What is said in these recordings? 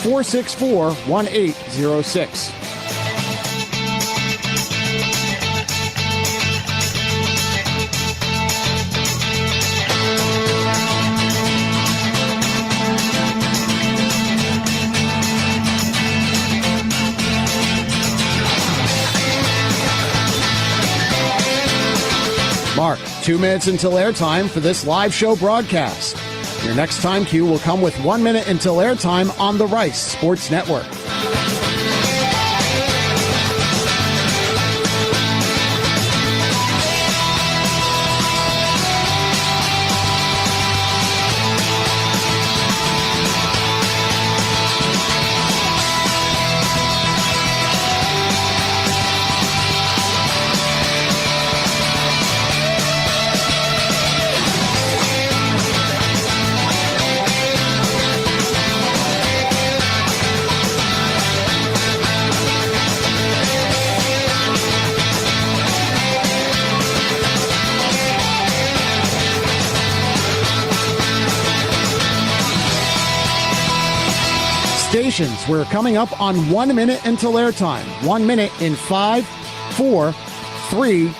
464-1806. Mark, 2 minutes until airtime for this live show broadcast. Your next time cue will come with 1 minute until airtime on the Rice Sports Network. Stations, we're coming up on 1 minute until airtime. 1 minute in 5, 4, 3,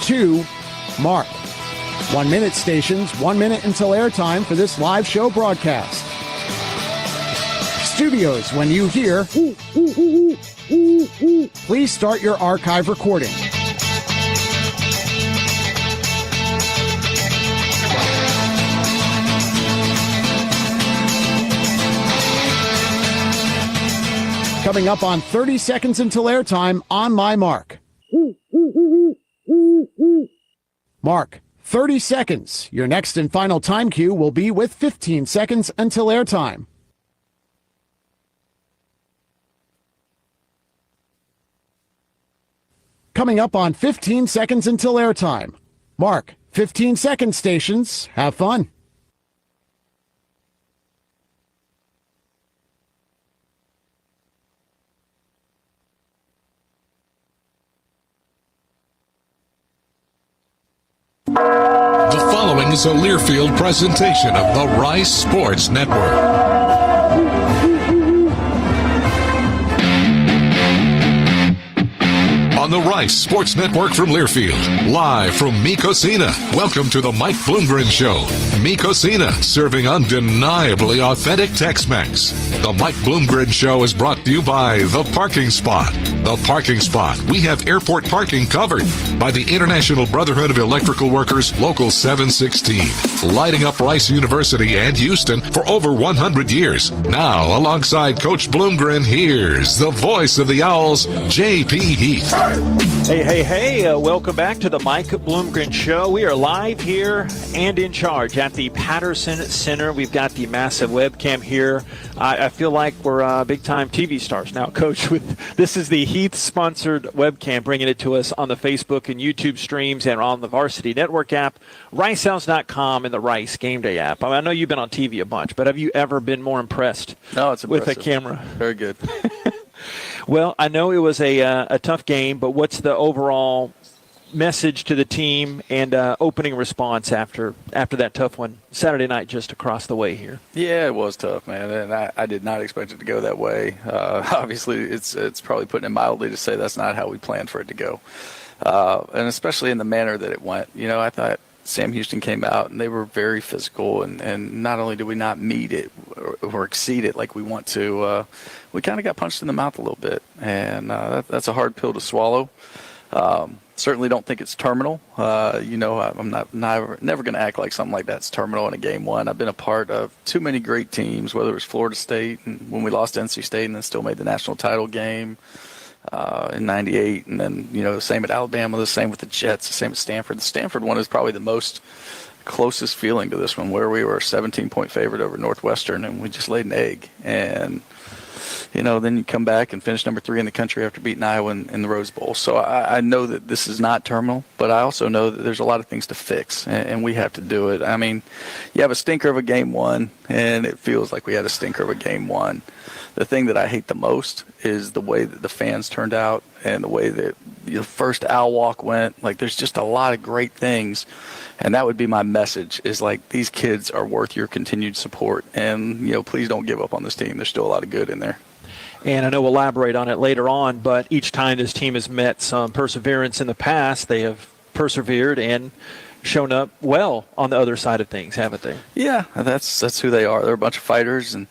2, mark. 1 minute stations, 1 minute until airtime for this live show broadcast. Studios, when you hear, please start your archive recording. Coming up on 30 seconds until airtime on my mark. Mark, 30 seconds. Your next and final time cue will be with 15 seconds until airtime. Coming up on 15 seconds until airtime. Mark, 15 seconds stations. Have fun. The following is a Learfield presentation of the Rice Sports Network. On the Rice Sports Network from Learfield, live from Mekosina. Welcome to the Mike Bloomgren Show. Mekosina, serving undeniably authentic Tex-Mex. The Mike Bloomgren Show is brought to you by The Parking Spot. The Parking Spot. We have airport parking covered by the International Brotherhood of Electrical Workers, Local 716. Lighting up Rice University and Houston for over 100 years. Now, alongside Coach Bloomgren, here's the voice of the Owls, J.P. Heath. Hey, welcome back to the Mike Bloomgren Show. We are live here and in charge at the Patterson Center. We've got the massive webcam here. I feel like we're big-time TV stars now, Coach. This is the Heath-sponsored webcam, bringing it to us on the Facebook and YouTube streams and on the Varsity Network app, RiceHouse.com, and the Rice Game Day app. I know you've been on TV a bunch, but have you ever been more impressed with a camera? Very good. Well, I know it was a tough game, but what's the overall message to the team and opening response after that tough one Saturday night just across the way here? Yeah, it was tough, man, and I did not expect it to go that way. Obviously, it's probably putting it mildly to say that's not how we planned for it to go, and especially in the manner that it went. You know, I thought Sam Houston came out, and they were very physical, and not only did we not meet it or exceed it like we want to, we kind of got punched in the mouth a little bit, and that's a hard pill to swallow. Certainly don't think it's terminal. I'm never going to act like something like that's terminal in a game one. I've been a part of too many great teams, whether it was Florida State and when we lost to NC State and then still made the national title game in '98, and then the same at Alabama, the same with the Jets, the same at Stanford. The Stanford one is probably the most closest feeling to this one, where we were a 17-point favorite over Northwestern and we just laid an egg. And then you come back and finish number 3 in the country after beating Iowa in the Rose Bowl. So I know that this is not terminal, but I also know that there's a lot of things to fix, and we have to do it. I mean, you have a stinker of a game one, and it feels like we had a stinker of a game one. The thing that I hate the most is the way that the fans turned out and the way that, the first owl walk went. Like, there's just a lot of great things. And that would be my message, is like, these kids are worth your continued support. And, please don't give up on this team. There's still a lot of good in there. And I know we'll elaborate on it later on, but each time this team has met some perseverance in the past, they have persevered and shown up well on the other side of things, haven't they? Yeah, that's who they are. They're a bunch of fighters, and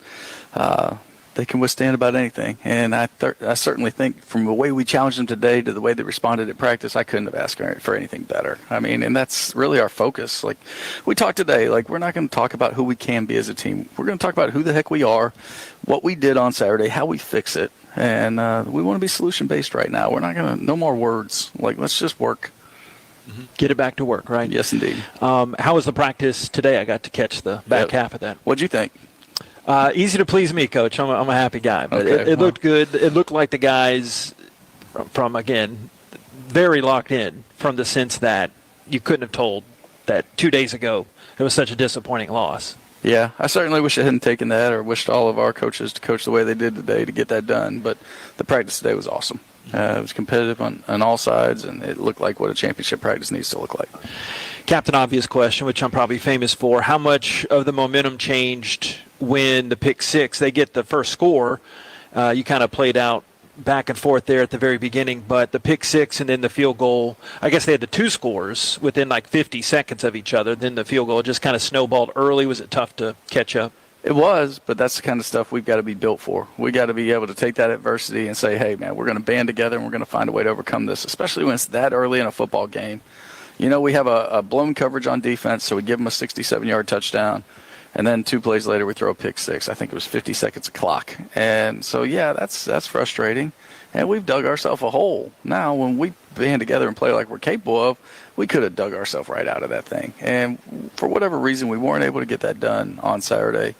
they can withstand about anything. And I certainly think, from the way we challenged them today to the way they responded at practice, I couldn't have asked for anything better. I mean, and that's really our focus. Like, we talked today, like, we're not going to talk about who we can be as a team. We're going to talk about who the heck we are, what we did on Saturday, how we fix it. And we want to be solution-based right now. We're not going to, no more words. Like, let's just work. Get it back to work, right? Yes, indeed. How was the practice today? I got to catch the back half of that. What'd you think? Easy to please me, Coach. I'm a happy guy. But Okay, it looked good. It looked like the guys from, again, very locked in, from the sense that you couldn't have told that 2 days ago it was such a disappointing loss. Yeah, I certainly wish I hadn't taken that, or wished all of our coaches to coach the way they did today to get that done. But the practice today was awesome. It was competitive on all sides, and it looked like what a championship practice needs to look like. Captain Obvious question, which I'm probably famous for. How much of the momentum changed when the pick six, they get the first score? You kind of played out back and forth there at the very beginning, but the pick six and then the field goal, I guess they had the two scores within like 50 seconds of each other. Then the field goal just kind of snowballed early. Was it tough to catch up? It was, but that's the kind of stuff we've got to be built for. We got to be able to take that adversity and say, hey, man, we're going to band together and we're going to find a way to overcome this, especially when it's that early in a football game. We have a blown coverage on defense, so we give them a 67-yard touchdown, and then 2 plays later we throw a pick six. I think it was 50 seconds of clock. And so, yeah, that's frustrating. And we've dug ourselves a hole. Now, when we band together and play like we're capable of, we could have dug ourselves right out of that thing. And for whatever reason, we weren't able to get that done on Saturday.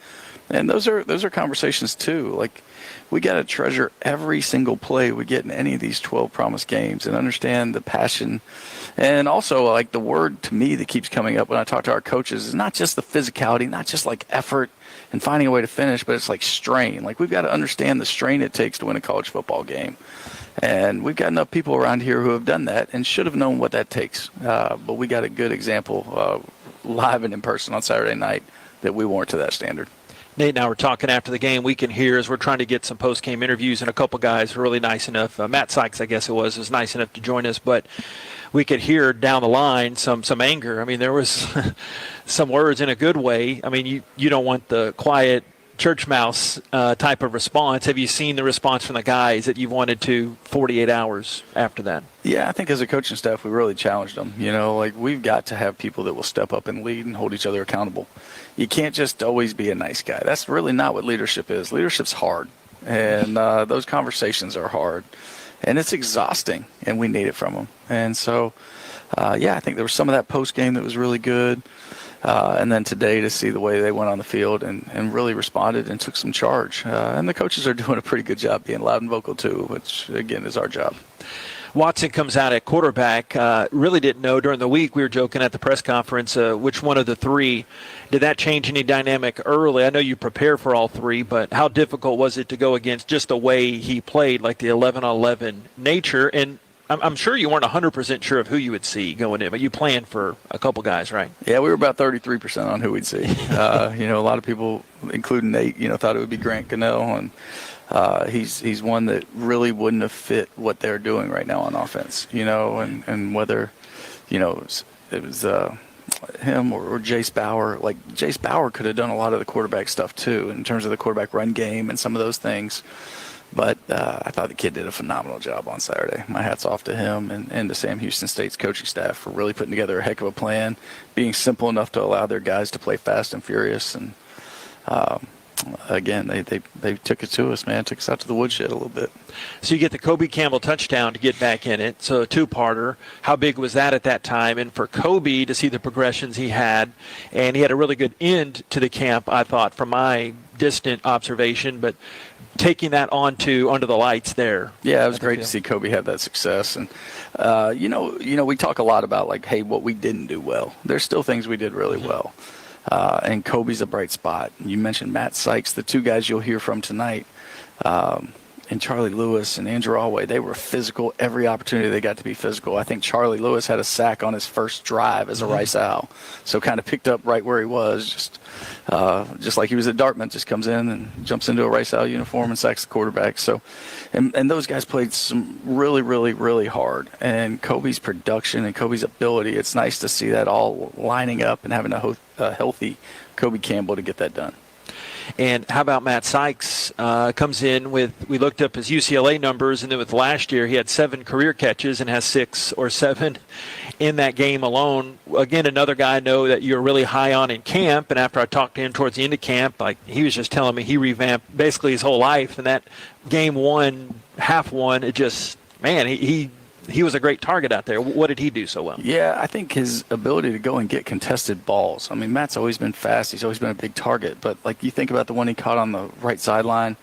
And those are conversations too. Like, we got to treasure every single play we get in any of these 12 promised games and understand the passion. And also, like, the word to me that keeps coming up when I talk to our coaches is not just the physicality, not just like effort and finding a way to finish, but it's like strain. Like, we've got to understand the strain it takes to win a college football game. And we've got enough people around here who have done that and should have known what that takes. But we got a good example live and in person on Saturday night that we weren't to that standard. Nate and I were talking after the game. We can hear, as we're trying to get some post-game interviews, and a couple guys were really nice enough. Matt Sykes, I guess it was nice enough to join us. But we could hear down the line some anger. I mean, there was some words in a good way. I mean, you don't want the quiet church mouse type of response. Have you seen the response from the guys that you've wanted to 48 hours after that? Yeah, I think as a coaching staff, we really challenged them. Like, we've got to have people that will step up and lead and hold each other accountable. You can't just always be a nice guy. That's really not what leadership is. Leadership's hard, and those conversations are hard, and it's exhausting, and we need it from them. And so, I think there was some of that post-game that was really good. And then today, to see the way they went on the field and really responded and took some charge. And the coaches are doing a pretty good job being loud and vocal too, which, again, is our job. Watson comes out at quarterback. Really didn't know during the week. We were joking at the press conference which one of the three. Did that change any dynamic early? I know you prepare for all three, but how difficult was it to go against just the way he played, like the 11-on-11 nature? And I'm sure you weren't 100% sure of who you would see going in, but you planned for a couple guys, right? Yeah, we were about 33% on who we'd see. A lot of people, including Nate, thought it would be Grant Gunnell, and he's one that really wouldn't have fit what they're doing right now on offense, and whether, it was him or Jace Bauer. Like, Jace Bauer could have done a lot of the quarterback stuff too, in terms of the quarterback run game and some of those things. But I thought the kid did a phenomenal job on Saturday. My hat's off to him and to Sam Houston State's coaching staff for really putting together a heck of a plan, being simple enough to allow their guys to play fast and furious. And, again, they took it to us, man, took us out to the woodshed a little bit. So you get the Kobe Campbell touchdown to get back in it, so a two-parter. How big was that at that time? And for Kobe to see the progressions he had, and he had a really good end to the camp, I thought, from my distant observation, but taking that under the lights there. Yeah, it was great to see Kobe have that success. And, we talk a lot about, like, hey, what we didn't do well. There's still things we did really well. And Kobe's a bright spot. You mentioned Matt Sykes, the two guys you'll hear from tonight. and Charlie Lewis and Andrew Alway, they were physical every opportunity they got to be physical. I think Charlie Lewis had a sack on his first drive as a Rice Owl, so kind of picked up right where he was, just like he was at Dartmouth, just comes in and jumps into a Rice Owl uniform and sacks the quarterback. So, and those guys played some really, really, really hard. And Kobe's production and Kobe's ability, it's nice to see that all lining up and having a healthy Kobe Campbell to get that done. And how about Matt Sykes? Comes in with, we looked up his UCLA numbers, and then with last year he had 7 career catches and has 6 or 7 in that game alone. Again, another guy I know that you're really high on in camp, and after I talked to him towards the end of camp, like he was just telling me he revamped basically his whole life, and that game one, half one, it just, man, he was a great target out there. What did he do so well? Yeah, I think his ability to go and get contested balls. I mean, Matt's always been fast. He's always been a big target. But, like, you think about the one he caught on the right sideline.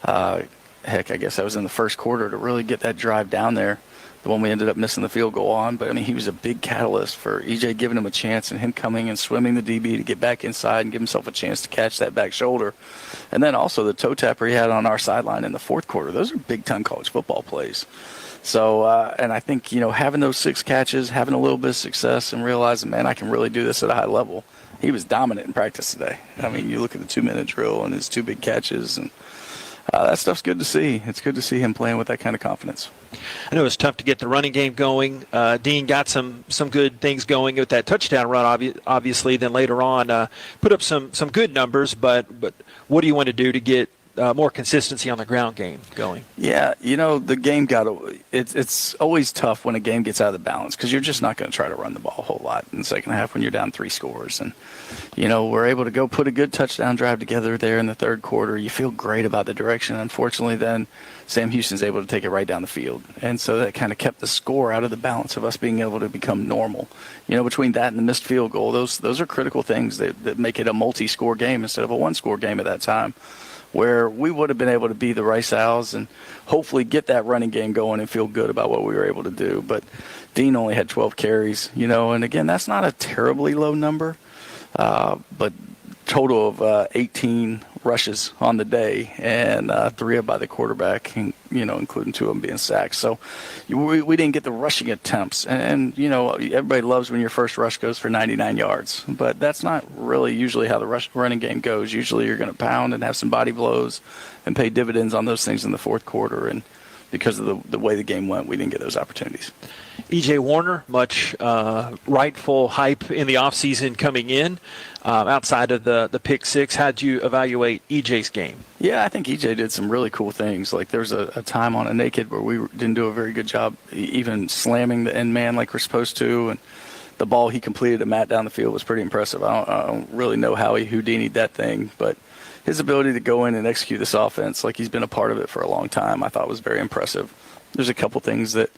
Heck, I guess that was in the first quarter to really get that drive down there, the one we ended up missing the field goal on. But, I mean, he was a big catalyst for EJ giving him a chance and him coming and swimming the DB to get back inside and give himself a chance to catch that back shoulder. And then also the toe tapper he had on our sideline in the fourth quarter. Those are big-time college football plays. So, and I think, having those 6 catches, having a little bit of success and realizing, man, I can really do this at a high level. He was dominant in practice today. I mean, you look at the 2-minute drill and his 2 big catches, and that stuff's good to see. It's good to see him playing with that kind of confidence. I know it's tough to get the running game going. Dean got some good things going with that touchdown run, obviously. Then later on, put up some good numbers. But what do you want to do to get more consistency on the ground game going? Yeah, the game it's always tough when a game gets out of the balance because you're just not going to try to run the ball a whole lot in the second half when you're down 3 scores. And, we're able to go put a good touchdown drive together there in the third quarter. You feel great about the direction. Unfortunately, then Sam Houston's able to take it right down the field. And so that kind of kept the score out of the balance of us being able to become normal. Between that and the missed field goal, those are critical things that make it a multi-score game instead of a one-score game at that time, where we would have been able to be the Rice Owls and hopefully get that running game going and feel good about what we were able to do. But Dean only had 12 carries, and again, that's not a terribly low number, but total of 18 rushes on the day, and 3 by the quarterback, and, including 2 of them being sacks. So we didn't get the rushing attempts. And everybody loves when your first rush goes for 99 yards. But that's not really usually how the running game goes. Usually you're going to pound and have some body blows and pay dividends on those things in the fourth quarter. And because of the way the game went, we didn't get those opportunities. E.J. Warner, much rightful hype in the offseason coming in. Outside of the pick 6, how'd you evaluate E.J.'s game? Yeah, I think E.J. did some really cool things. Like there's a time on a naked where we didn't do a very good job even slamming the end man like we're supposed to. And the ball he completed to Matt down the field was pretty impressive. I don't really know how he Houdini'd that thing, but his ability to go in and execute this offense like he's been a part of it for a long time, I thought was very impressive. There's a couple things that,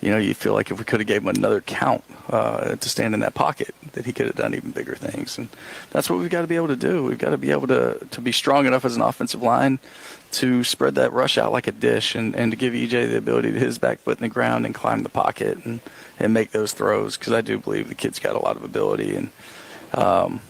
you feel like if we could have gave him another count to stand in that pocket, that he could have done even bigger things. And that's what we've got to be able to do. We've got to be able to be strong enough as an offensive line to spread that rush out like a dish and to give EJ the ability to hit his back foot in the ground and climb the pocket and make those throws, because I do believe the kid's got a lot of ability, and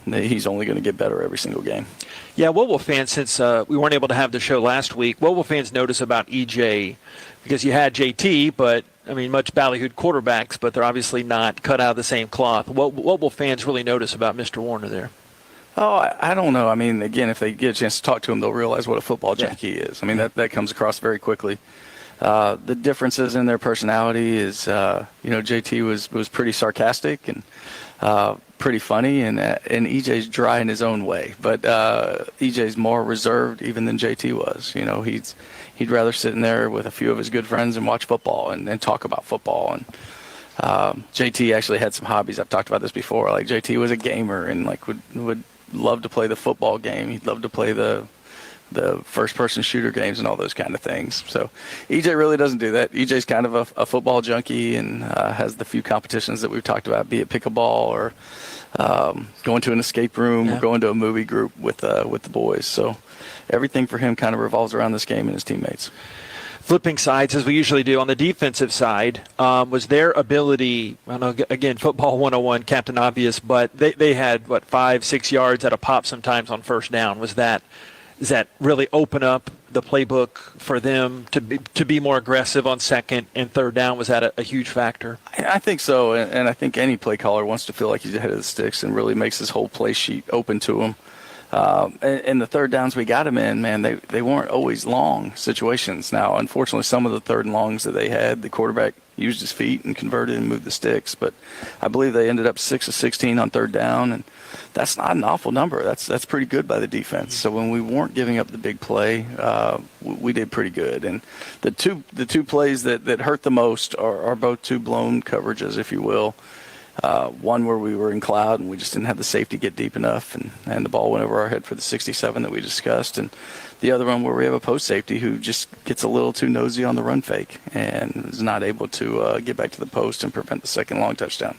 he's only going to get better every single game. Yeah, what will fans, since we weren't able to have the show last week, what will fans notice about EJ? Because you had JT, but, much ballyhooed quarterbacks, but they're obviously not cut out of the same cloth. What will fans really notice about Mr. Warner there? Oh, I don't know. Again, if they get a chance to talk to him, they'll realize what a football junkie is. That comes across very quickly. The differences in their personality is, JT was pretty sarcastic and pretty funny, and EJ's dry in his own way. But EJ's more reserved even than JT was. He'd rather sit in there with a few of his good friends and watch football and talk about football. And JT actually had some hobbies. I've talked about this before. Like JT was a gamer and would love to play the football game. He'd love to play the first-person shooter games and all those kind of things. So EJ really doesn't do that. EJ's kind of a football junkie and has the few competitions that we've talked about, be it pickleball or going to an escape room or going to a movie group with the boys. So everything for him kind of revolves around this game and his teammates. Flipping sides, as we usually do on the defensive side, was their ability, I know, again, football 101, Captain Obvious, but they had, 5-6 yards at a pop sometimes on first down. Does that really open up the playbook for them to be more aggressive on second and third down? Was that a huge factor? I think so, and I think any play caller wants to feel like he's ahead of the sticks and really makes his whole play sheet open to him. And the third downs we got him in, man, they weren't always long situations. Now, unfortunately, some of the third and longs that they had, the quarterback used his feet and converted and moved the sticks. But I believe they ended up 6 of 16 on third down, and that's not an awful number. That's pretty good by the defense. So when we weren't giving up the big play, we did pretty good. And the two plays that hurt the most are both two blown coverages, if you will. One where we were in cloud and we just didn't have the safety get deep enough, and the ball went over our head for the 67 that we discussed. And the other one where we have a post safety who just gets a little too nosy on the run fake and is not able to get back to the post and prevent the second long touchdown.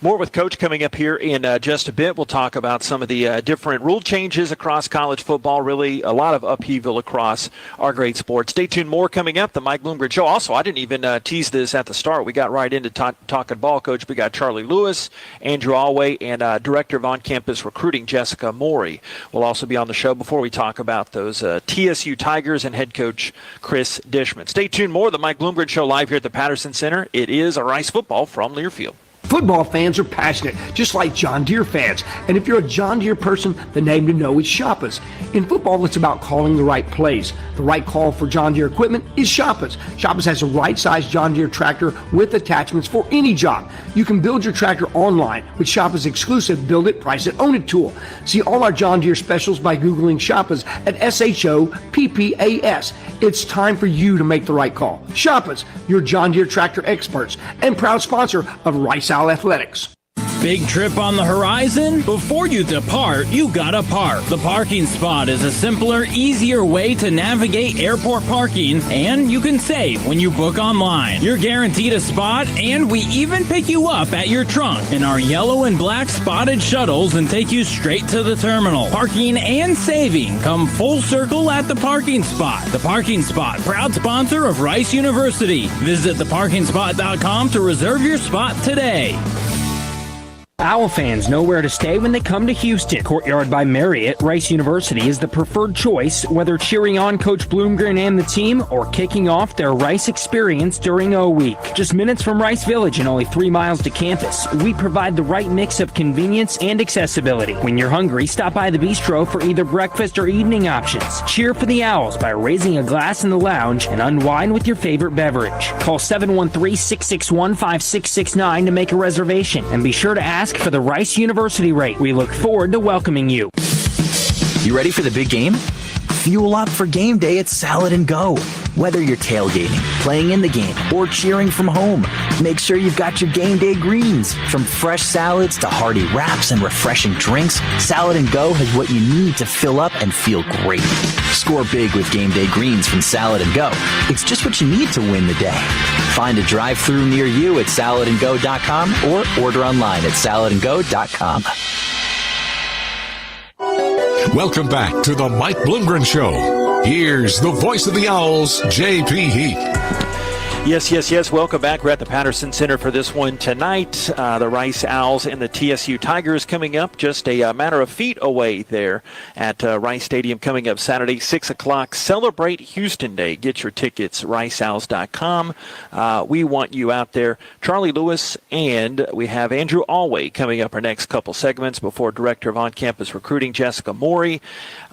More with Coach coming up here in just a bit. We'll talk about some of the different rule changes across college football. Really a lot of upheaval across our great sports. Stay tuned. More coming up. The Mike Bloomgren Show. Also, I didn't even tease this at the start. We got right into talking ball, Coach. We got Charlie Lewis, Andrew Alway, and Director of On-Campus Recruiting, Jessica Morey, will also be on the show before we talk about those TSU Tigers and head coach Chris Dishman. Stay tuned. More of the Mike Bloomgren Show live here at the Patterson Center. It is a Rice football from Learfield. Football fans are passionate, just like John Deere fans. And if you're a John Deere person, the name to know is Shoppers. In football, it's about calling the right plays. The right call for John Deere equipment is Shoppers. Shoppers has the right size John Deere tractor with attachments for any job. You can build your tractor online with Shoppers' exclusive Build It, Price It, Own It tool. See all our John Deere specials by Googling Shoppers at SHOPPAS. It's time for you to make the right call. Shoppers, your John Deere tractor experts and proud sponsor of Rice Athletics. Big trip on the horizon? Before you depart, you gotta park. The parking spot is a simpler, easier way to navigate airport parking, and you can save when you book online. You're guaranteed a spot, and we even pick you up at your trunk in our yellow and black spotted shuttles and take you straight to the terminal. Parking and saving come full circle at the parking spot. The Parking Spot, proud sponsor of Rice University. Visit theparkingspot.com to reserve your spot today. Owl fans know where to stay when they come to Houston. Courtyard by Marriott, Rice University is the preferred choice, whether cheering on Coach Bloomgren and the team or kicking off their Rice experience during O Week. Just minutes from Rice Village and only 3 miles to campus, we provide the right mix of convenience and accessibility. When you're hungry, stop by the bistro for either breakfast or evening options. Cheer for the Owls by raising a glass in the lounge and unwind with your favorite beverage. Call 713-661-5669 to make a reservation, and be sure to ask for the Rice University rate. We look forward to welcoming you. You ready for the big game? Fuel up for game day at Salad & Go. Whether you're tailgating, playing in the game, or cheering from home, make sure you've got your game day greens. From fresh salads to hearty wraps and refreshing drinks, Salad & Go has what you need to fill up and feel great. Score big with game day greens from Salad & Go. It's just what you need to win the day. Find a drive-thru near you at saladandgo.com or order online at saladandgo.com. Welcome back to the Mike Bloomgren Show. Here's the voice of the Owls, J.P. Heath. Yes. Welcome back. We're at the Patterson Center for this one tonight. The Rice Owls and the TSU Tigers coming up just a matter of feet away there at Rice Stadium coming up Saturday, 6 o'clock. Celebrate Houston Day. Get your tickets, riceowls.com. We want you out there. Charlie Lewis, and we have Andrew Alway coming up our next couple segments before Director of On-Campus Recruiting, Jessica Morey.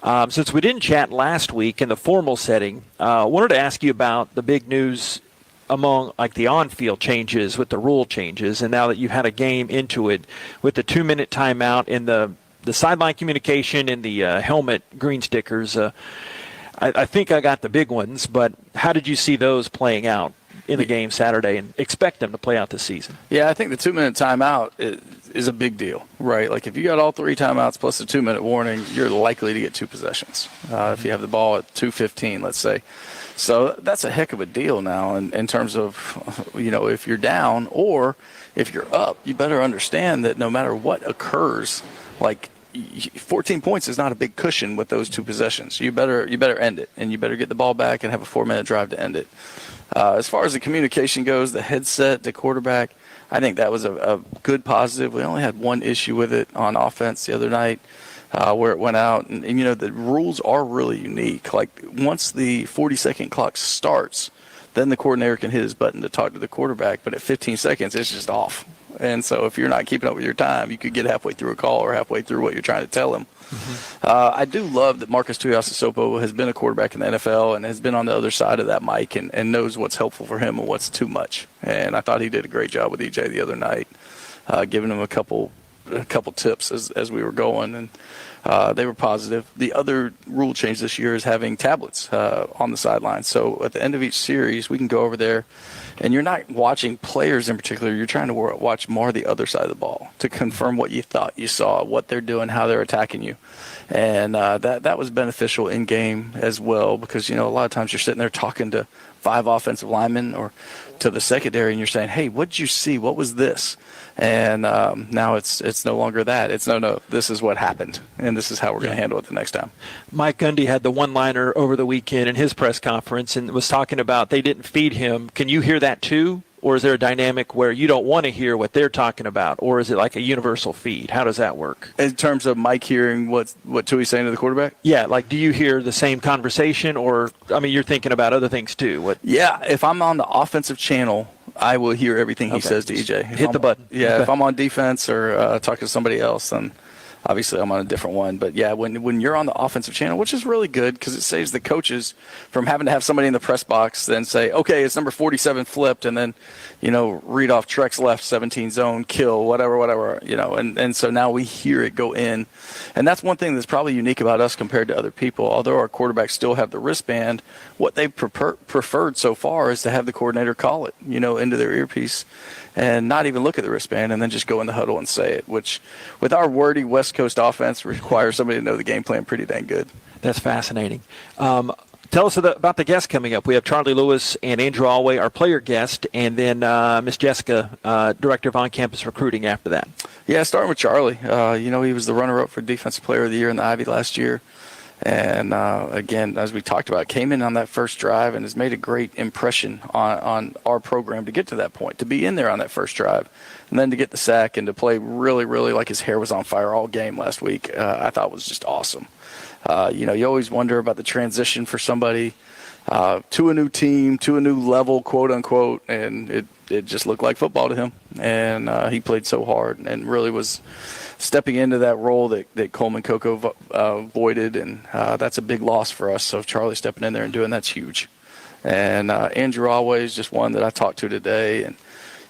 Since we didn't chat last week in the formal setting, I wanted to ask you about the big news among like the on-field changes with the rule changes, and now that you've had a game into it with the 2-minute timeout and the sideline communication and the helmet green stickers, I think I got the big ones, but how did you see those playing out in the game Saturday and expect them to play out this season? Yeah, I think the 2-minute timeout is a big deal, right? Like if you got all 3 timeouts plus a 2-minute warning, you're likely to get 2 possessions. If you have the ball at 2:15, let's say. So that's a heck of a deal now in terms of, if you're down or if you're up, you better understand that no matter what occurs, like 14 points is not a big cushion with those 2 possessions. You better end it, and you better get the ball back and have a 4-minute drive to end it. As far as the communication goes, the headset, the quarterback, I think that was a good positive. We only had one issue with it on offense the other night. where it went out. And, the rules are really unique. Like, once the 40-second clock starts, then the coordinator can hit his button to talk to the quarterback. But at 15 seconds, it's just off. And so if you're not keeping up with your time, you could get halfway through a call or halfway through what you're trying to tell him. I do love that Marcus Tuiasosopo has been a quarterback in the NFL and has been on the other side of that mic and knows what's helpful for him and what's too much. And I thought he did a great job with EJ the other night, giving him a couple tips as we were going, and they were positive. The other rule change this year is having tablets on the sideline. So at the end of each series, we can go over there, and you're not watching players in particular. You're trying to watch more the other side of the ball to confirm what you thought you saw, what they're doing, how they're attacking you. And that was beneficial in game as well, because, a lot of times you're sitting there talking to 5 offensive linemen or to the secondary, and you're saying, hey, what did you see? What was this? And now it's no longer that. It's no, this is what happened, and this is how we're going to handle it the next time. Mike Gundy had the one-liner over the weekend in his press conference and was talking about they didn't feed him. Can you hear that too? Or is there a dynamic where you don't want to hear what they're talking about? Or is it like a universal feed? How does that work? In terms of Mike hearing what Tui's saying to the quarterback? Yeah, like do you hear the same conversation? Or, you're thinking about other things too. Yeah, if I'm on the offensive channel, I will hear everything he says to EJ. Hit the button. Yeah, if I'm on defense or talking to somebody else, then obviously I'm on a different one. But, yeah, when you're on the offensive channel, which is really good because it saves the coaches from having to have somebody in the press box then say, okay, it's number 47 flipped, and then, read off Trex left, 17 zone, kill, whatever, and so now we hear it go in. And that's one thing that's probably unique about us compared to other people. Although our quarterbacks still have the wristband, what they've preferred so far is to have the coordinator call it, into their earpiece and not even look at the wristband and then just go in the huddle and say it, which with our wordy West Coast offense requires somebody to know the game plan pretty dang good. That's fascinating. Tell us about the guests coming up. We have Charlie Lewis and Andrew Alway, our player guest, and then Miss Jessica, Director of On-Campus Recruiting after that. Yeah, starting with Charlie. He was the runner-up for Defensive Player of the Year in the Ivy last year. And, again, as we talked about, came in on that first drive and has made a great impression on our program to get to that point, to be in there on that first drive, and then to get the sack and to play really, really like his hair was on fire all game last week, I thought was just awesome. You always wonder about the transition for somebody to a new team, to a new level, quote unquote, and it just looked like football to him. And he played so hard and really was stepping into that role that Coleman Coco voided, and that's a big loss for us. So Charlie stepping in there and doing that's huge. And Andrew Alway is just one that I talked to today, and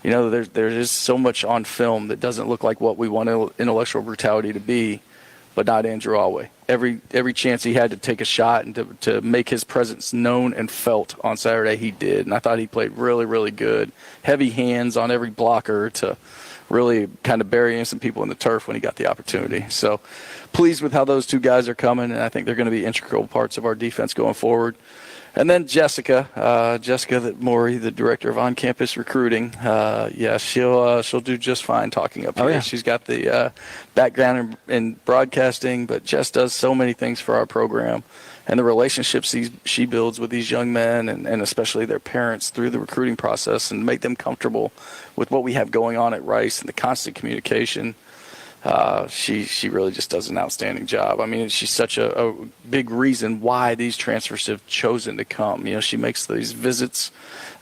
there is so much on film that doesn't look like what we want intellectual brutality to be, but not Andrew Alway. Every chance he had to take a shot and to make his presence known and felt on Saturday, he did. And I thought he played really, really good. Heavy hands on every blocker to really kind of burying some people in the turf when he got the opportunity. So pleased with how those two guys are coming, and I think they're going to be integral parts of our defense going forward. And then Jessica Morey, the Director of On-Campus Recruiting. She'll do just fine talking up here. Yeah. She's got the background in broadcasting, but Jess does so many things for our program. And the relationships she builds with these young men and especially their parents through the recruiting process and make them comfortable with what we have going on at Rice and the constant communication. She really just does an outstanding job. I mean, she's such a big reason why these transfers have chosen to come. She makes these visits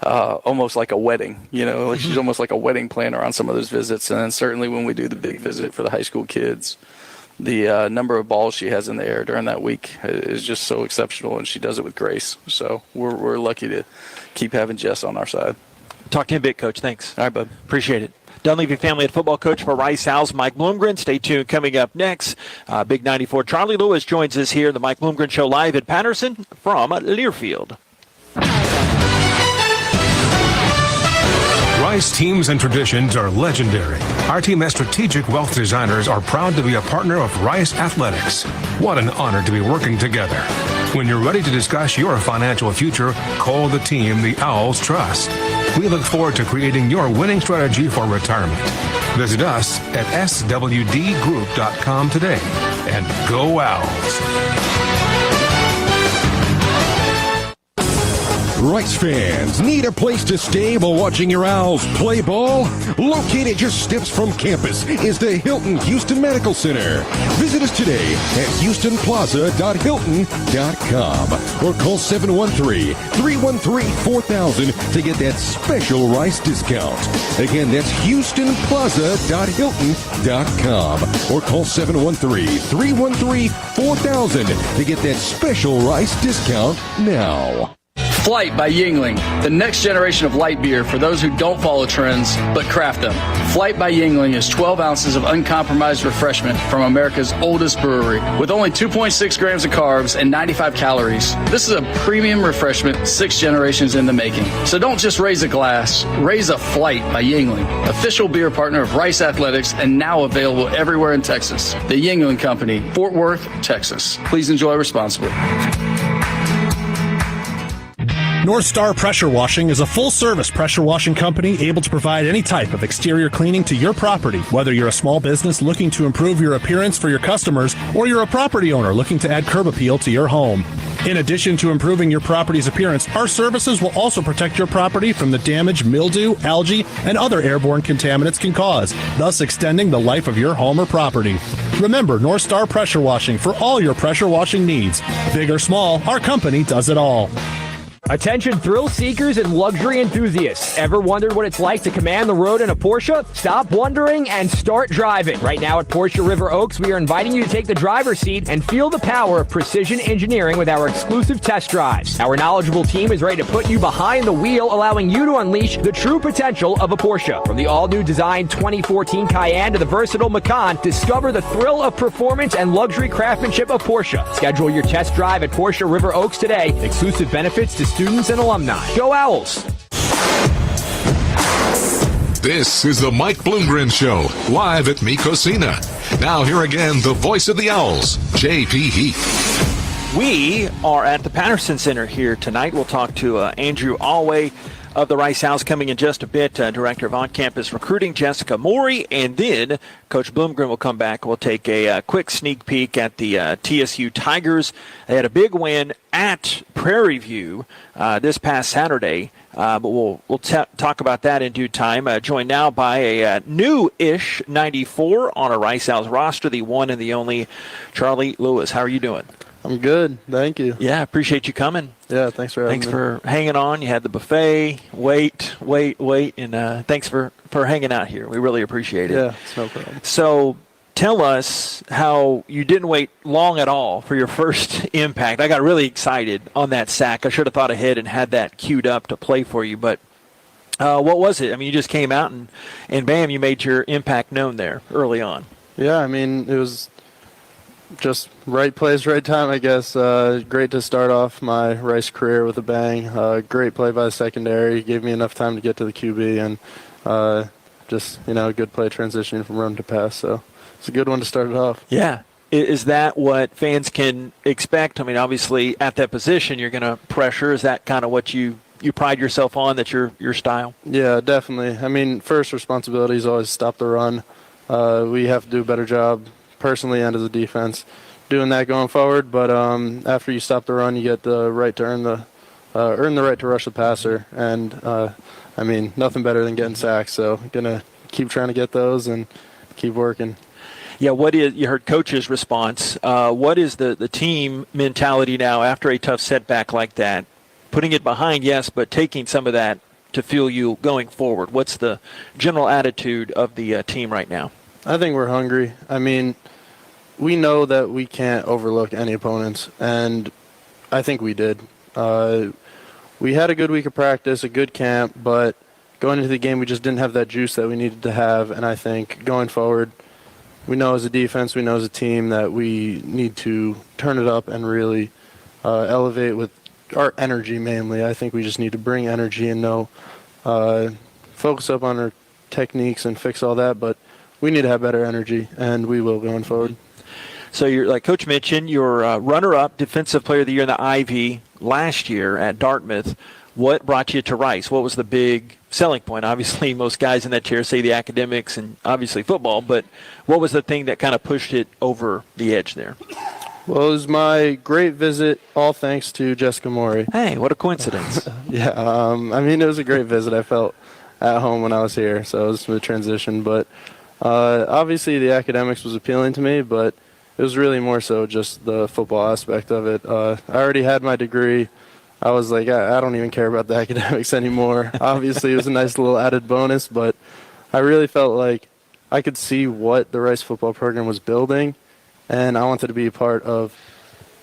almost like a wedding. She's almost like a wedding planner on some of those visits. And then certainly when we do the big visit for the high school kids, the number of balls she has in the air during that week is just so exceptional, and she does it with grace. So we're lucky to keep having Jess on our side. Talk to him a bit, Coach. Thanks. All right, bud. Appreciate it. Dunleavy family head football coach for Rice Owls, Mike Bloomgren. Stay tuned. Coming up next, Big 94. Charlie Lewis joins us here, the Mike Bloomgren Show live at Patterson from Learfield. Rice teams and traditions are legendary. Our team as strategic wealth designers are proud to be a partner of Rice Athletics. What an honor to be working together. When you're ready to discuss your financial future, call the team the Owls trust. We look forward to creating your winning strategy for retirement. Visit us at swdgroup.com today. And go Owls! Rice fans, need a place to stay while watching your Owls play ball? Located just steps from campus is the Hilton Houston Medical Center. Visit us today at houstonplaza.hilton.com or call 713-313-4000 to get that special Rice discount. Again, that's houstonplaza.hilton.com or call 713-313-4000 to get that special Rice discount now. Flight by Yingling, the next generation of light beer for those who don't follow trends but craft them. Flight by Yingling is 12 ounces of uncompromised refreshment from America's oldest brewery with only 2.6 grams of carbs and 95 calories. This is a premium refreshment 6 generations in the making. So don't just raise a glass, raise a flight by Yingling, official beer partner of Rice Athletics and now available everywhere in Texas. The Yingling Company, Fort Worth, Texas. Please enjoy responsibly. North Star Pressure Washing is a full-service pressure washing company able to provide any type of exterior cleaning to your property, whether you're a small business looking to improve your appearance for your customers or you're a property owner looking to add curb appeal to your home. In addition to improving your property's appearance, our services will also protect your property from the damage mildew, algae, and other airborne contaminants can cause, thus extending the life of your home or property. Remember, North Star Pressure Washing for all your pressure washing needs. Big or small, our company does it all. Attention thrill seekers and luxury enthusiasts. Ever wondered what it's like to command the road in a Porsche? Stop wondering and start driving. Right now at Porsche River Oaks, we are inviting you to take the driver's seat and feel the power of precision engineering with our exclusive test drives. Our knowledgeable team is ready to put you behind the wheel, allowing you to unleash the true potential of a Porsche. From the all-new design 2014 Cayenne to the versatile Macan, discover the thrill of performance and luxury craftsmanship of Porsche. Schedule your test drive at Porsche River Oaks today. Exclusive benefits to students and alumni. Go Owls! This is the Mike Bloomgren Show, live at Micosina. Now here again, the voice of the Owls, J.P. Heath. We are at the Patterson Center here tonight. We'll talk to Andrew Alway of the Rice Owls coming in just a bit, Director of On-Campus Recruiting, Jessica Morey, and then Coach Bloomgren will come back. We'll take a quick sneak peek at the TSU Tigers. They had a big win at Prairie View this past Saturday, but we'll talk about that in due time. Joined now by a new-ish 94 on a Rice Owls roster, the one and the only Charlie Lewis. How are you doing? I'm good. Thank you. Yeah, appreciate you coming. Yeah, thanks for having me. Thanks for hanging on. You had the buffet. Wait, and thanks for hanging out here. We really appreciate it. Yeah, it's no problem. So tell us how you didn't wait long at all for your first impact. I got really excited on that sack. I should have thought ahead and had that queued up to play for you. But what was it? I mean, you just came out and bam, you made your impact known there early on. Yeah, I mean, it was just right place, right time, I guess. Great to start off my Rice career with a bang. Great play by the secondary. Gave me enough time to get to the QB and just, a good play transitioning from run to pass. So it's a good one to start it off. Yeah. Is that what fans can expect? I mean, obviously at that position you're going to pressure. Is that kind of what you pride yourself on, that's your style? Yeah, definitely. I mean, first responsibility is always stop the run. We have to do a better job personally and as a defense doing that going forward, but after you stop the run, you get the right to earn the right to rush the passer, and I mean, nothing better than getting sacks, so gonna keep trying to get those and keep working. Yeah, you heard Coach's response. What is the team mentality now after a tough setback like that? Putting it behind, yes, but taking some of that to fuel you going forward. What's the general attitude of the team right now? I think we're hungry. I mean, we know that we can't overlook any opponents, and I think we did. We had a good week of practice, a good camp, but going into the game, we just didn't have that juice that we needed to have, and I think going forward, we know as a defense, we know as a team that we need to turn it up and really elevate with our energy mainly. I think we just need to bring energy and focus up on our techniques and fix all that, but we need to have better energy, and we will going forward. So you're, like Coach mentioned, you're runner-up Defensive Player of the Year in the Ivy last year at Dartmouth. What brought you to Rice? What was the big selling point? Obviously, most guys in that chair say the academics and obviously football, but what was the thing that kind of pushed it over the edge there? Well, it was my great visit, all thanks to Jessica Maury. Hey, what a coincidence. Yeah, I mean, it was a great visit. I felt at home when I was here, so it was a smooth transition. But obviously the academics was appealing to me, but it was really more so just the football aspect of it. I already had my degree. I was like, I don't even care about the academics anymore. Obviously, it was a nice little added bonus, but I really felt like I could see what the Rice football program was building, and I wanted to be a part of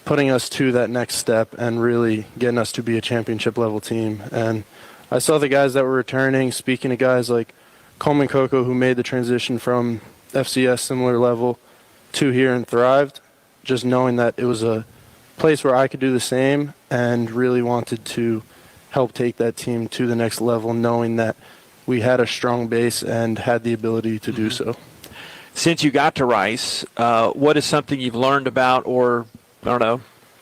putting us to that next step and really getting us to be a championship level team. And I saw the guys that were returning, speaking to guys like Coleman Coco, who made the transition from FCS similar level to here and thrived, just knowing that it was a place where I could do the same and really wanted to help take that team to the next level, knowing that we had a strong base and had the ability to do so. Since you got to Rice, what is something you've learned about, or I don't know,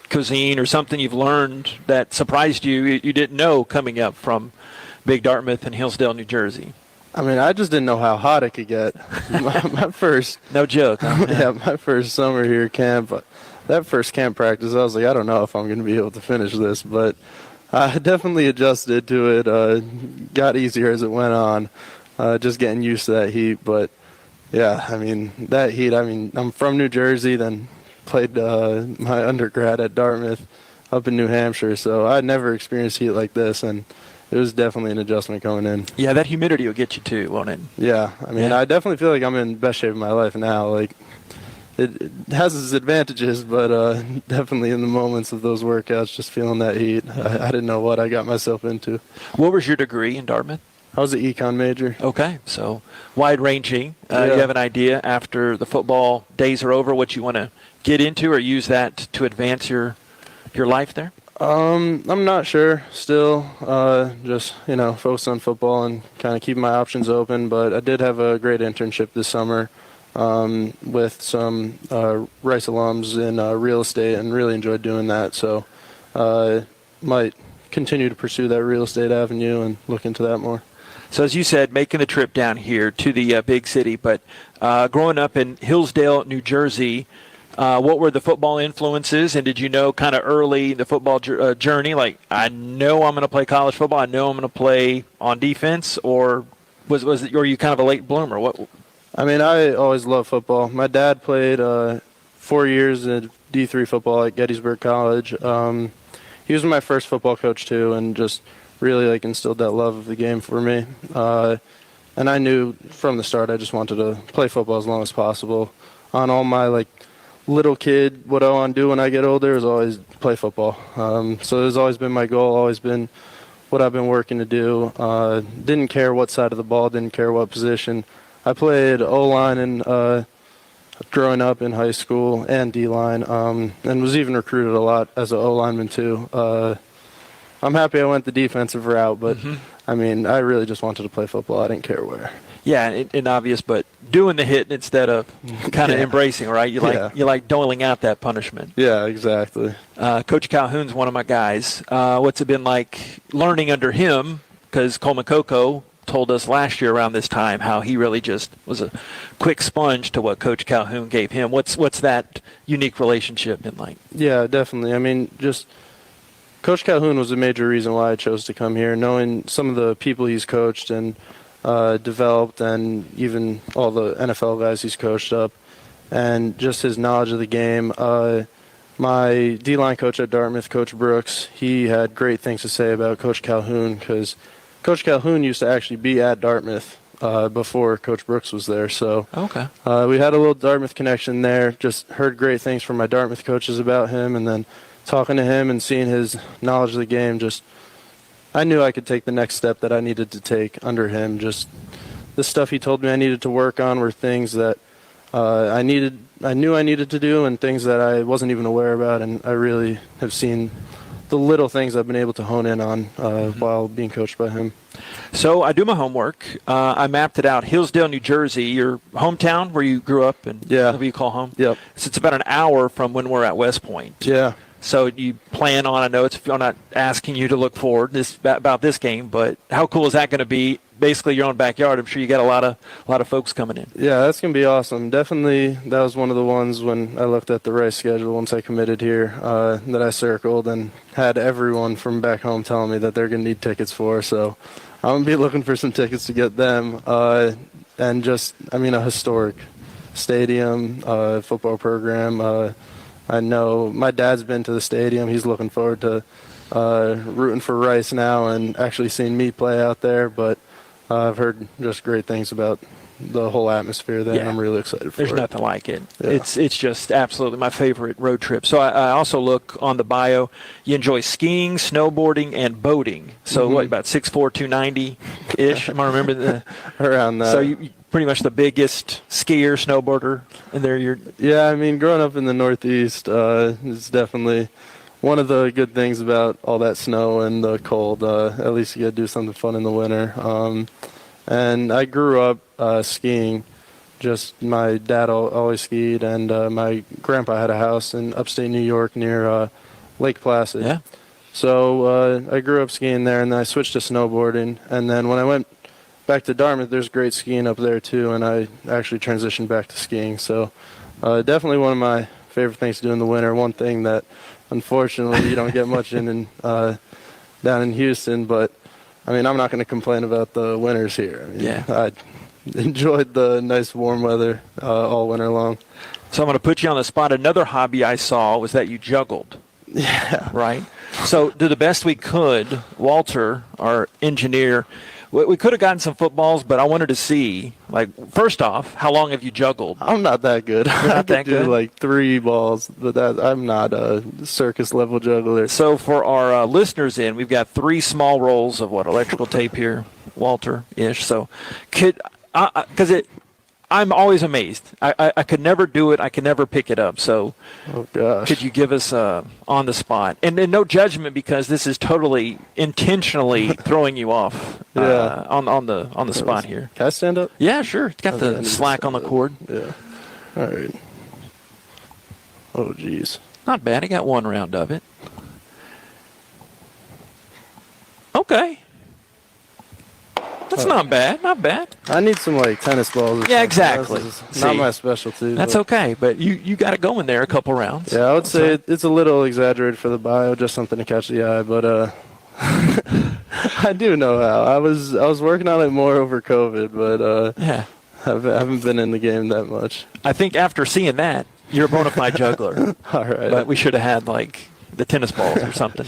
cuisine or something you've learned that surprised you didn't know coming up from Big Dartmouth and Hillsdale, New Jersey? I mean, I just didn't know how hot it could get. my first, no joke. Huh? Yeah, my first summer here camp, that first camp practice, I was like, I don't know if I'm going to be able to finish this, but I definitely adjusted to it. Got easier as it went on, just getting used to that heat. But yeah, I mean, that heat. I mean, I'm from New Jersey, then played my undergrad at Dartmouth up in New Hampshire, so I'd never experienced heat like this, and it was definitely an adjustment coming in. Yeah, that humidity will get you too, won't it? Yeah, I mean, I definitely feel like I'm in best shape of my life now. Like, it has its advantages, but definitely in the moments of those workouts, just feeling that heat, I didn't know what I got myself into. What was your degree in Dartmouth? I was an econ major. Okay, so wide-ranging. You have an idea after the football days are over what you want to get into or use that to advance your life there? I'm not sure still. Just, focus on football and kind of keep my options open. But I did have a great internship this summer with some Rice alums in real estate and really enjoyed doing that. So might continue to pursue that real estate avenue and look into that more. So as you said, making the trip down here to the big city, but growing up in Hillsdale, New Jersey, what were the football influences, and did you know kind of early the football journey, like, I know I'm going to play college football, I know I'm going to play on defense, or were you kind of a late bloomer? What? I mean, I always loved football. My dad played 4 years in D3 football at Gettysburg College. He was my first football coach too, and just really instilled that love of the game for me. And I knew from the start I just wanted to play football as long as possible. On all my little kid, what I want to do when I get older is always play football. So it's always been my goal, always been what I've been working to do. Didn't care what side of the ball, didn't care what position. I played O-line and growing up in high school and D-line, and was even recruited a lot as an O-lineman too. I'm happy I went the defensive route, but I mean, I really just wanted to play football. I didn't care where. Yeah, and obvious, but doing the hit instead of kind of embracing, right? You like doling out that punishment. Yeah, exactly. Coach Calhoun's one of my guys. What's it been like learning under him? Because Coleman Coco told us last year around this time how he really just was a quick sponge to what Coach Calhoun gave him. What's that unique relationship been like? Yeah, definitely. I mean, just Coach Calhoun was a major reason why I chose to come here, knowing some of the people he's coached and developed, and even all the NFL guys he's coached up, and just his knowledge of the game. My D-line coach at Dartmouth, Coach Brooks, he had great things to say about Coach Calhoun, because Coach Calhoun used to actually be at Dartmouth before Coach Brooks was there. So okay, we had a little Dartmouth connection there. Just heard great things from my Dartmouth coaches about him, and then talking to him and seeing his knowledge of the game, just I knew I could take the next step that I needed to take under him. Just the stuff he told me I needed to work on were things that I knew I needed to do, and things that I wasn't even aware about, and I really have seen the little things I've been able to hone in on while being coached by him. So I do my homework. I mapped it out. Hillsdale, New Jersey, your hometown where you grew up and whatever you call home? Yep. So it's about an hour from when we're at West Point. Yeah. So you plan on, I know I'm not asking you to look forward about this game, but how cool is that going to be basically your own backyard. I'm sure you got a lot of folks coming in. Yeah, that's going to be awesome. Definitely, that was one of the ones when I looked at the Rice schedule once I committed here that I circled and had everyone from back home telling me that they're going to need tickets for. So I'm going to be looking for some tickets to get them. And just, I mean, a historic stadium, football program. I know my dad's been to the stadium. He's looking forward to rooting for Rice now and actually seeing me play out there. But I've heard just great things about the whole atmosphere there, and I'm really excited for There's it. nothing like it. Yeah. It's just absolutely my favorite road trip. So I also look on the bio. You enjoy skiing, snowboarding, and boating. So what, about 6'4", 290-ish? Am I remembering around that? So you pretty much the biggest skier, snowboarder in there. Yeah, I mean, growing up in the Northeast is definitely one of the good things about all that snow and the cold. At least you get to do something fun in the winter. And I grew up skiing. Just my dad always skied, and my grandpa had a house in upstate New York near Lake Placid. Yeah. So I grew up skiing there, and then I switched to snowboarding. And then when I went back to Dartmouth, there's great skiing up there too, and I actually transitioned back to skiing. So definitely one of my favorite things to do in the winter. One thing that unfortunately you don't get much in down in Houston, but I mean, I'm not going to complain about the winters here. I mean, I enjoyed the nice warm weather all winter long. So I'm going to put you on the spot. Another hobby I saw was that you juggled. Yeah. Right? So do the best we could. Walter, our engineer, we could have gotten some footballs, but I wanted to see, like, first off, how long have you juggled? I'm not that good. You're not that good? I do like 3 balls, but I'm not a circus-level juggler. So for our listeners we've got 3 small rolls of electrical tape here, Walter-ish. So I'm always amazed. I could never do it. I could never pick it up. So could you give us on the spot? And no judgment, because this is totally intentionally throwing you off on the spot here. Can I stand up? Yeah, sure. It's got the slack on the cord. Yeah. All right. Oh, geez. Not bad. I got 1 round of it. Okay. That's not bad. Not bad. I need some tennis balls. Yeah, exactly. Not my specialty. That's okay, but you got it going there a couple rounds. Yeah, I would say it's a little exaggerated for the bio, just something to catch the eye. But I do know how. I was working on it more over COVID, but I haven't been in the game that much. I think after seeing that, you're a bona fide juggler. All right. But we should have had the tennis balls or something.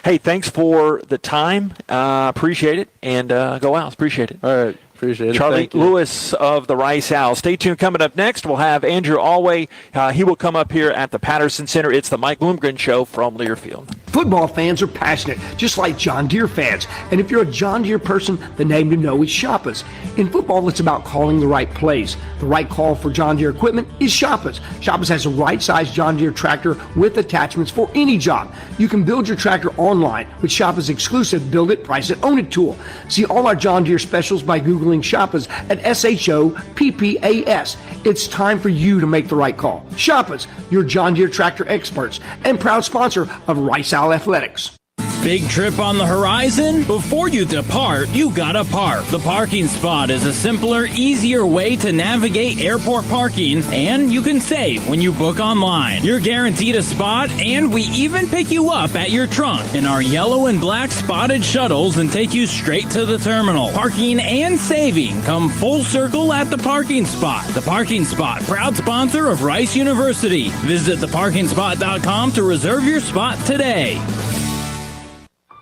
Hey, thanks for the time. Appreciate it. And go Owls. Appreciate it. All right. Appreciate it. Charlie Thank you. Lewis of the Rice Owls. Stay tuned. Coming up next, we'll have Andrew Alway. He will come up here at the Patterson Center. It's the Mike Bloomgren Show from Learfield. Football fans are passionate, just like John Deere fans. And if you're a John Deere person, the name to know is Shoppers. In football, it's about calling the right plays. The right call for John Deere equipment is Shoppers. Shoppers has a right-sized John Deere tractor with attachments for any job. You can build your tractor online with Shoppers' exclusive Build It, Price It, Own It tool. See all our John Deere specials by Googling Shoppers at SHOPPAS. It's time for you to make the right call. Shoppers, your John Deere tractor experts and proud sponsor of Rice Owl Athletics. Big trip on the horizon? Before you depart, you gotta park. The parking spot is a simpler, easier way to navigate airport parking, and you can save when you book online. You're guaranteed a spot, and we even pick you up at your trunk in our yellow and black spotted shuttles and take you straight to the terminal. Parking and saving come full circle at the parking spot. The parking spot, proud sponsor of Rice University. Visit theparkingspot.com to reserve your spot today.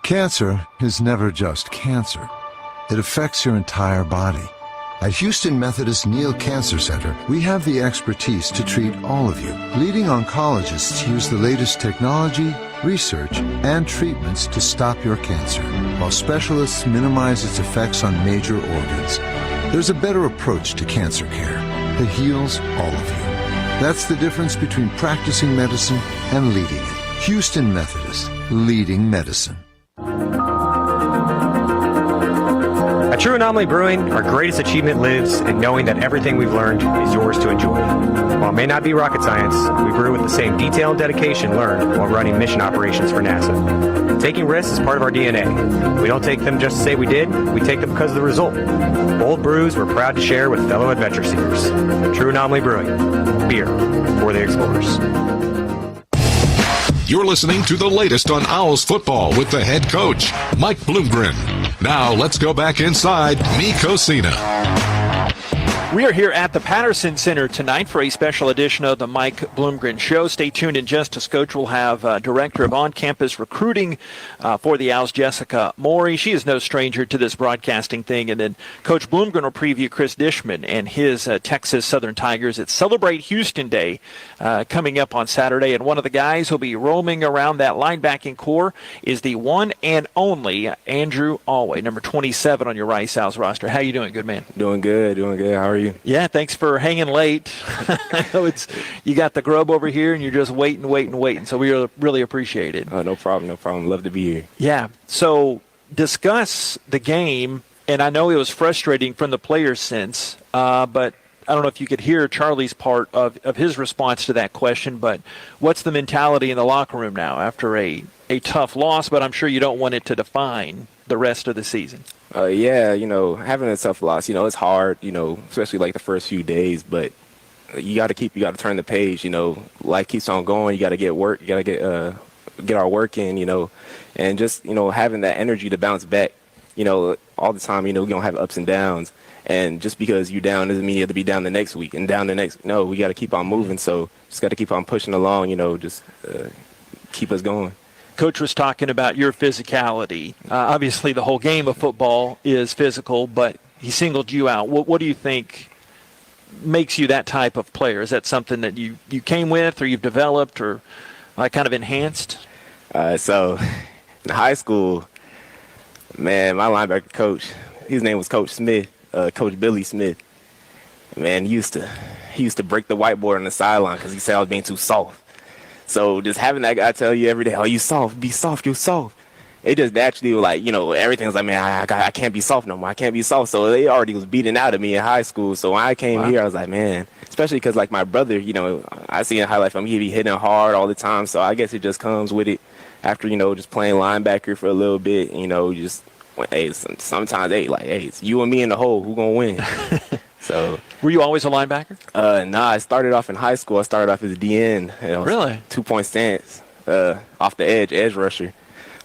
Cancer is never just cancer. It affects your entire body. At Houston Methodist Neal Cancer Center, we have the expertise to treat all of you. Leading oncologists use the latest technology, research, and treatments to stop your cancer, while specialists minimize its effects on major organs. There's a better approach to cancer care that heals all of you. That's the difference between practicing medicine and leading it. Houston Methodist, leading medicine. At At True Anomaly Brewing, our greatest achievement lives in knowing that everything we've learned is yours to enjoy. While it may not be rocket science, we brew with the same detail and dedication learned while running mission operations for NASA. Taking risks is part of our DNA. We don't take them just to say we did, we take them because of the result. Bold brews we're proud to share with fellow adventure seekers. True Anomaly Brewing, beer for the explorers. You're listening to the latest on Owls football with the head coach, Mike Bloomgren. Now let's go back inside Mekosina. We are here at the Patterson Center tonight for a special edition of the Mike Bloomgren Show. Stay tuned. In just a coach will have Director of On-Campus Recruiting for the Owls, Jessica Morey. She is no stranger to this broadcasting thing. And then Coach Bloomgren will preview Chris Dishman and his Texas Southern Tigers. It's Celebrate Houston Day coming up on Saturday. And one of the guys who'll be roaming around that linebacking core is the one and only Andrew Alway, number 27 on your Rice Owls roster. How you doing, good man? Doing good. How are you? Yeah, thanks for hanging late. I know you got the grub over here, and you're just waiting. So we really appreciate it. No problem. Love to be here. Yeah. So discuss the game, and I know it was frustrating from the players' sense, but I don't know if you could hear Charlie's part of his response to that question, but what's the mentality in the locker room now after a tough loss, but I'm sure you don't want it to define the rest of the season? Having a tough loss, it's hard, especially like the first few days, but you got to turn the page, life keeps on going. You got to get work, you got to get our work in, and just, having that energy to bounce back, all the time, we're going to have ups and downs. And just because you're down doesn't mean you have to be down the next week and down the next. No, we got to keep on moving. So just got to keep on pushing along, just keep us going. Coach was talking about your physicality. Obviously, the whole game of football is physical, but he singled you out. What do you think makes you that type of player? Is that something that you came with or you've developed or kind of enhanced? So in high school, man, my linebacker coach, his name was Coach Smith, Coach Billy Smith. Man, he used to break the whiteboard on the sideline because he said I was being too soft. So just having that guy tell you every day, oh, you soft, be soft, you soft. It just naturally was like, everything's like, man, I can't be soft no more. I can't be soft. So they already was beating out of me in high school. So when I came here, I was like, man, especially because like my brother, I see in highlight film, he be hitting hard all the time. So I guess it just comes with it after, just playing linebacker for a little bit, sometimes, it's you and me in the hole. Who gonna win? So, were you always a linebacker? Nah, I started off in high school. I started off as a DN. Really? 2-point stance, off the edge rusher.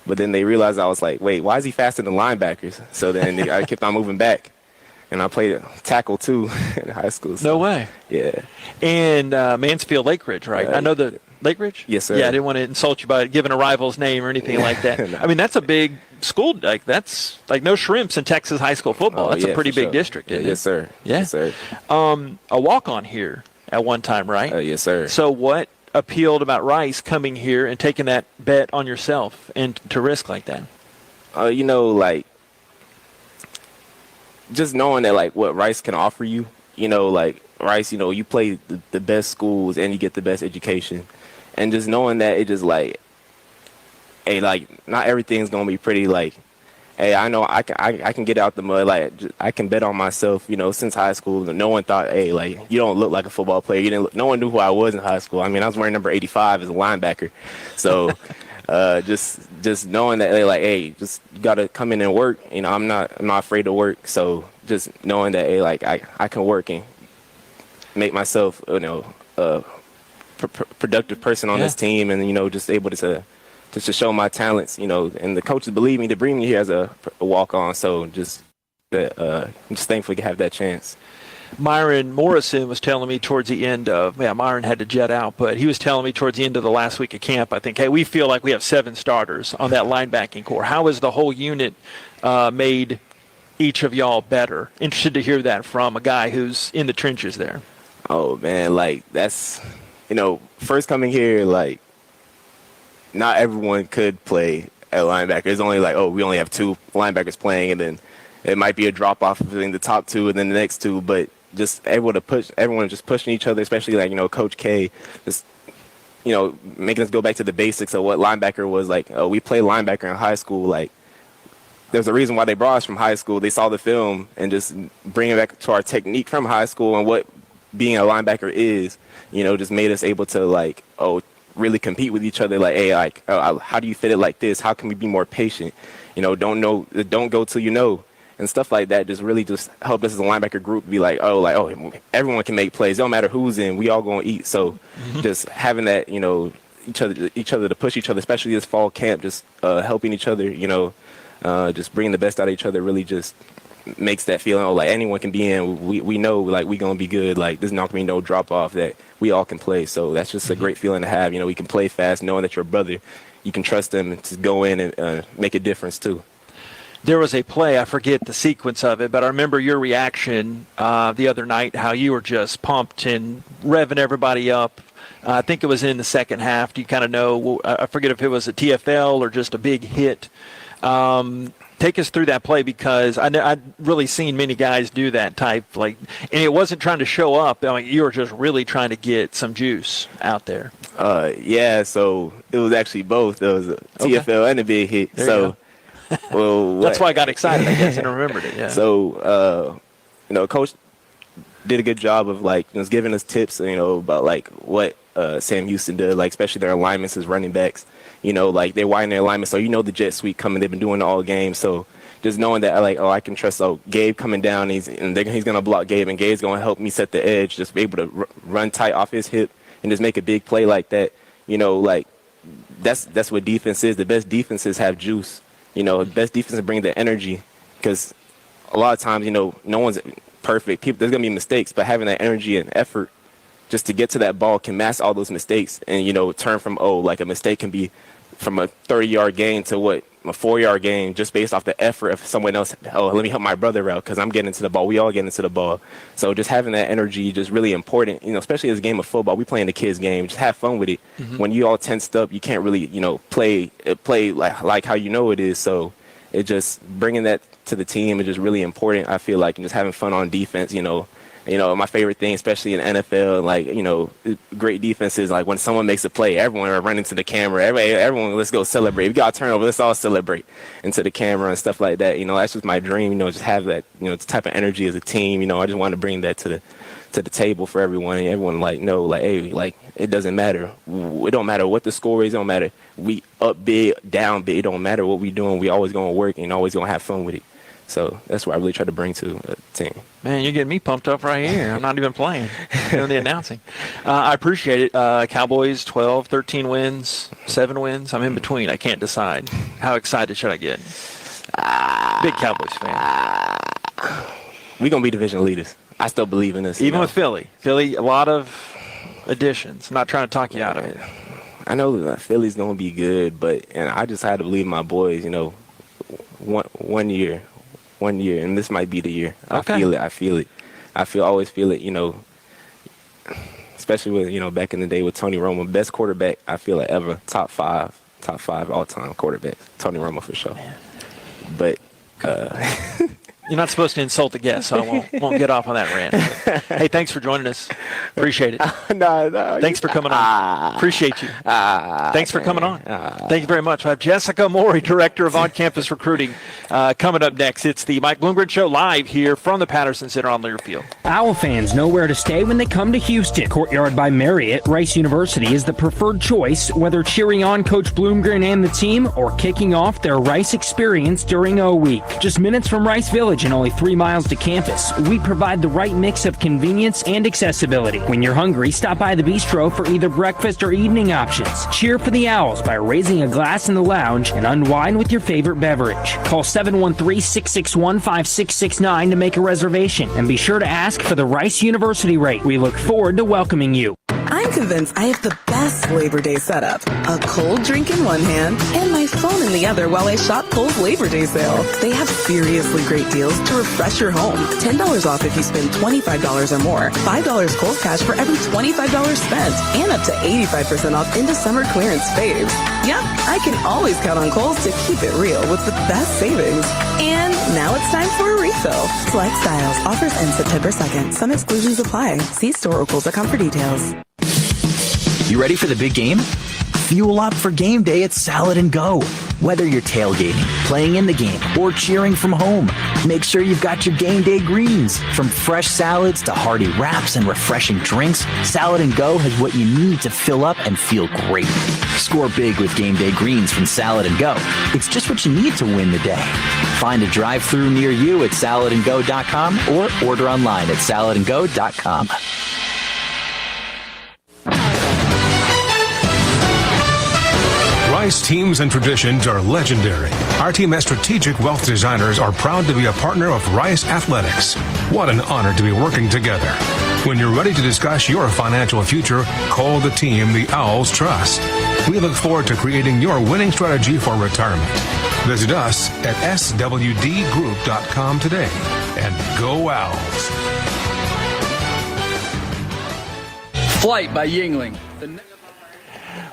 But then they realized I was like, wait, why is he faster than linebackers? So then I kept on moving back. And I played tackle, too, in high school. So, no way. Yeah. And Mansfield Lake Ridge, right? I know the Lake Ridge? Yes, sir. Yeah, I didn't want to insult you by giving a rival's name or anything like that. No. I mean, that's a big school. That's like no shrimps in Texas high school football. That's a pretty big district, isn't it? Yes, sir. Yeah. Yes, sir. A walk-on here at one time, right? Yes, sir. So what appealed about Rice coming here and taking that bet on yourself and to risk like that? Just knowing that, what Rice can offer you, Rice, you play the best schools and you get the best education. And just knowing that it just hey, not everything's going to be pretty. Hey, I know I can get out the mud. I can bet on myself, since high school. No one thought, hey, you don't look like a football player. No one knew who I was in high school. I mean, I was wearing number 85 as a linebacker. So just knowing that, hey, just got to come in and work. I'm not afraid to work. So just knowing that, hey, I can work and make myself, a productive person on this team, and just able to show my talents, and the coaches believe me to bring me here as a walk-on. So just thankful to have that chance. Myron Morrison was telling me towards the end of, Myron had to jet out, but he was telling me towards the end of the last week of camp, I think, hey, we feel like we have 7 starters on that linebacking core. How has the whole unit made each of y'all better? Interested to hear that from a guy who's in the trenches there. Oh, man, that's, first coming here, not everyone could play at linebacker. It's only we only have 2 linebackers playing, and then it might be a drop-off between the top 2 and then the next 2, but just able to push, everyone just pushing each other, especially Coach K, just, making us go back to the basics of what linebacker was like. We played linebacker in high school, there's a reason why they brought us from high school. They saw the film and just bring it back to our technique from high school and what being a linebacker is, just made us able to really compete with each other. Like, hey, how do you fit it like this? How can we be more patient? Don't go till you know, and stuff like that. Just really just helped us as a linebacker group be like, everyone can make plays. Don't matter who's in. We all gonna eat. So just having that, each other to push each other, especially this fall camp, just helping each other, just bringing the best out of each other, really just makes that feeling like anyone can be in. We know we gonna be good. Like, there's not gonna be no drop off, that we all can play. So that's just a great feeling to have. We can play fast, knowing that your brother, you can trust them to go in and make a difference too. There was a play, I forget the sequence of it, but I remember your reaction the other night, how you were just pumped and revving everybody up. I think it was in the second half. Do you kind of know? I forget if it was a TFL or just a big hit. Take us through that play, because I'd really seen many guys do that type, and it wasn't trying to show up. You were just really trying to get some juice out there. Yeah, so it was actually both. There was a TFL and a big hit. That's why I got excited, I guess, and remembered it. Yeah. So, Coach did a good job of just giving us tips, about what Sam Houston did, especially their alignments as running backs. They widen their alignment, so the jet sweep coming. They've been doing it all game, so just knowing that I can trust Gabe coming down. He's gonna block Gabe, and Gabe's gonna help me set the edge, just be able to run tight off his hip and just make a big play like that. That's what defense is. The best defenses have juice. The best defense bring the energy, because a lot of times no one's perfect. There's gonna be mistakes, but having that energy and effort just to get to that ball can mask all those mistakes, and turn from a mistake can be from a 30-yard gain to a 4-yard gain, just based off the effort of someone else. Let me help my brother out because I'm getting into the ball. We all get into the ball. So just having that energy just really important, especially as a game of football. We playing the kids' game. Just have fun with it. When you all tensed up, you can't really, play like how it is. So it just bringing that to the team is just really important, I feel like, and just having fun on defense, my favorite thing, especially in NFL, great defenses, when someone makes a play, everyone are running to the camera. Everyone, let's go celebrate. We got to turn over. Let's all celebrate into the camera and stuff like that. That's just my dream, just have that, type of energy as a team. I just want to bring that to the table for everyone. And everyone, hey, it doesn't matter. It don't matter what the score is. It don't matter. We up big, down big. It don't matter what we doing. We always going to work and always going to have fun with it. So that's what I really try to bring to a team. Man, you're getting me pumped up right here. I'm not even playing. Doing the announcing. I appreciate it. Cowboys, 12, 13 wins, 7 wins. I'm in between. I can't decide. How excited should I get? Big Cowboys fan. We're going to be division leaders. I still believe in this. Even with Philly. Philly, a lot of additions. I'm not trying to talk you out of it. I know that Philly's going to be good, and I just had to believe my boys, one year, and this might be the year. Okay. I feel it. Always feel it, especially with, back in the day with Tony Romo, best quarterback, I feel like ever, top five all-time quarterback, Tony Romo for sure. Man. But you're not supposed to insult the guest, so I won't get off on that rant. Hey, thanks for joining us. Appreciate it. No. Thanks for coming on. Appreciate you. Thanks for coming on. Thank you very much. I have Jessica Morey, Director of On-Campus Recruiting, coming up next. It's the Mike Bloomgren Show live here from the Patterson Center on Learfield. Owl fans know where to stay when they come to Houston. Courtyard by Marriott, Rice University is the preferred choice, whether cheering on Coach Bloomgren and the team or kicking off their Rice experience during O Week. Just minutes from Rice Village and only 3 miles to campus, we provide the right mix of convenience and accessibility. When you're hungry, stop by the bistro for either breakfast or evening options. Cheer for the Owls by raising a glass in the lounge and unwind with your favorite beverage. Call 713-661-5669 to make a reservation, and be sure to ask for the Rice University rate. We look forward to welcoming you. I'm convinced I have the best Labor Day setup. A cold drink in one hand and my phone in the other while I shop Kohl's Labor Day sale. They have seriously great deals to refresh your home. $10 off if you spend $25 or more. $5 Kohl's cash for every $25 spent. And up to 85% off into summer clearance faves. Yep, I can always count on Kohl's to keep it real with the best savings. And now it's time for a refill. Select styles. Offers end September 2nd. Some exclusions apply. See store or Kohl's.com for details. You ready for the big game? Fuel up for game day at Salad and Go. Whether you're tailgating, playing in the game, or cheering from home, make sure you've got your game day greens. From fresh salads to hearty wraps and refreshing drinks, Salad and Go has what you need to fill up and feel great. Score big with game day greens from Salad and Go. It's just what you need to win the day. Find a drive-thru near you at saladandgo.com or order online at saladandgo.com. Rice teams and traditions are legendary. Our team as strategic wealth designers are proud to be a partner of Rice Athletics. What an honor to be working together. When you're ready to discuss your financial future, call the team the Owls trust. We look forward to creating your winning strategy for retirement. Visit us at swdgroup.com today and go Owls. Flight by Yingling.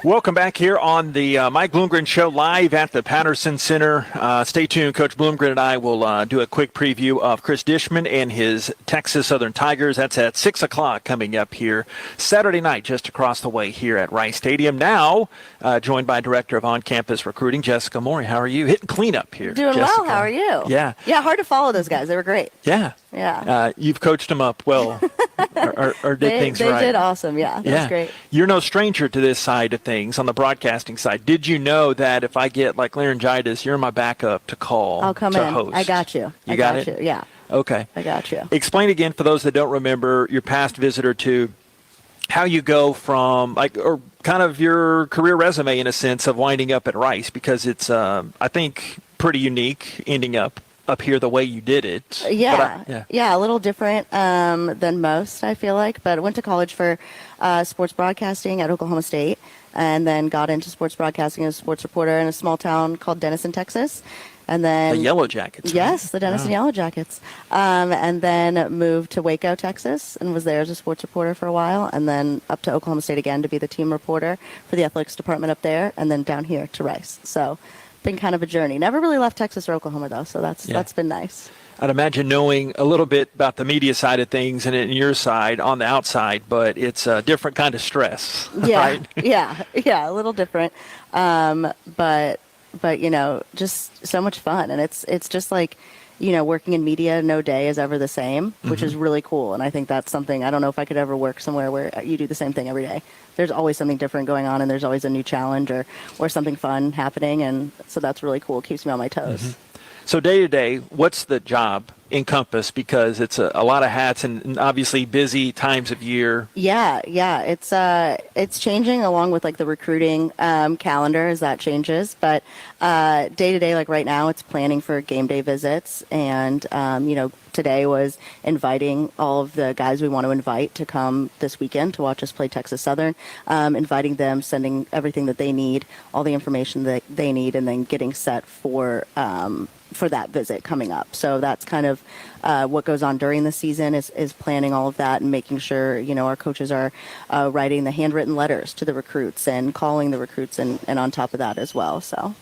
Welcome back here on the Mike Bloomgren Show live at the Patterson Center. Stay tuned. Coach Bloomgren and I will do a quick preview of Chris Dishman and his Texas Southern Tigers. That's at 6 o'clock coming up here Saturday night just across the way here at Rice Stadium. Now joined by Director of On-Campus Recruiting, Jessica Morey. How are you? Hitting cleanup here, Doing Jessica. well. How are you? Yeah. Yeah, hard to follow those guys. They were great. Yeah. Yeah. You've coached them up well. or did things they right. They did awesome. Yeah, that was great. You're no stranger to this side of things on the broadcasting side. Did you know that if I get like laryngitis, you're my backup to call? I'll come to in. Host? I got you. You got it? You. Yeah. Okay. I got you. Explain again for those that don't remember your past visitor to how you go from or kind of your career resume in a sense of winding up at Rice, because it's I think pretty unique ending up here the way you did it. Yeah, a little different than most, I feel like. But I went to college for sports broadcasting at Oklahoma State, and then got into sports broadcasting as a sports reporter in a small town called Denison, Texas. And then the Yellow Jackets. Yes, the Denison Yellow Jackets. And then moved to Waco, Texas, and was there as a sports reporter for a while, and then up to Oklahoma State again to be the team reporter for the athletics department up there, and then down here to Rice. So been kind of a journey. Never really left Texas or Oklahoma, though, so that's been nice. I'd imagine knowing a little bit about the media side of things and your side on the outside, but it's a different kind of stress, right? Yeah, a little different. But just so much fun. And it's just like, working in media, no day is ever the same, which is really cool. And I think that's something, I don't know if I could ever work somewhere where you do the same thing every day. There's always something different going on, and there's always a new challenge or something fun happening. And so that's really cool. It keeps me on my toes. So day to day, what's the job encompass? Because it's a lot of hats and obviously busy times of year. Yeah. It's changing along with like the recruiting calendar as that changes. But day to day, like right now, it's planning for game day visits. And, today was inviting all of the guys we want to invite to come this weekend to watch us play Texas Southern, inviting them, sending everything that they need, all the information that they need, and then getting set for that visit coming up. So that's kind of what goes on during the season is planning all of that and making sure, our coaches are writing the handwritten letters to the recruits and calling the recruits and on top of that as well. So.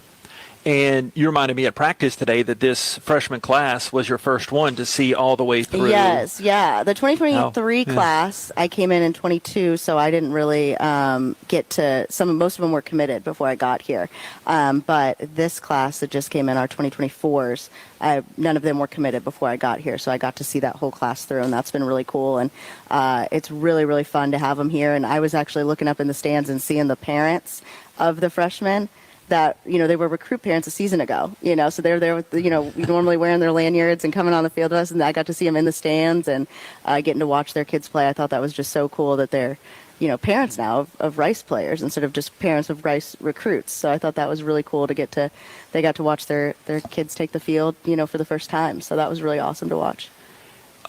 And you reminded me at practice today that this freshman class was your first one to see all the way through. Yes, yeah. The 2023 class, I came in 22, so I didn't really get to most of them were committed before I got here. But this class that just came in, our 2024s, none of them were committed before I got here, so I got to see that whole class through, and that's been really cool. And it's really, really fun to have them here. And I was actually looking up in the stands and seeing the parents of the freshmen that, they were recruit parents a season ago, so they're there with, normally wearing their lanyards and coming on the field with us, and I got to see them in the stands and getting to watch their kids play. I thought that was just so cool that they're, parents now of Rice players instead of just parents of Rice recruits. So I thought that was really cool they got to watch their kids take the field, for the first time. So that was really awesome to watch.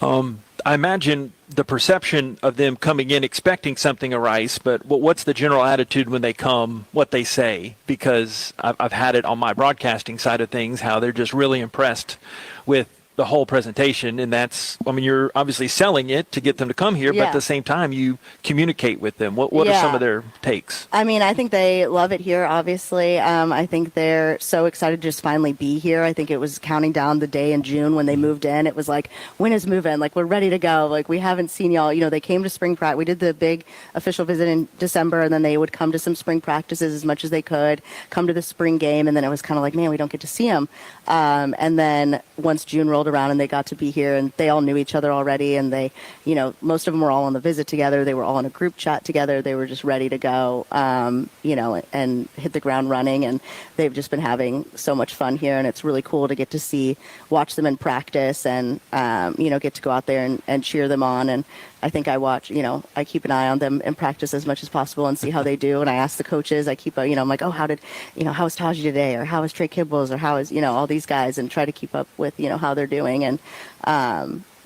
I imagine the perception of them coming in expecting something of Rice, but what's the general attitude when they come, what they say? Because I've had it on my broadcasting side of things, how they're just really impressed with the whole presentation, and that's, I mean, you're obviously selling it to get them to come here, but at the same time, you communicate with them. What are some of their takes? I mean, I think they love it here, obviously. I think they're so excited to just finally be here. I think it was counting down the day in June when they moved in. It was like, when is move-in? Like, we're ready to go. Like, we haven't seen y'all. You know, they came to spring practice. We did the big official visit in December, and then they would come to some spring practices as much as they could, come to the spring game, and then it was kind of like, man, we don't get to see them. And then once June rolled around and they got to be here, and they all knew each other already, and they, you know, most of them were all on the visit together. They were all in a group chat together. They were just ready to go, you know, and hit the ground running. And they've just been having so much fun here, and it's really cool to get to watch them in practice, and you know, get to go out there and cheer them on. And I think I keep an eye on them in practice as much as possible and see how they do. And I ask the coaches, I'm like, oh, how was Taji today? Or how is Trey Kibbles? Or how is, you know, all these guys, and try to keep up with, you know, how they're doing, and,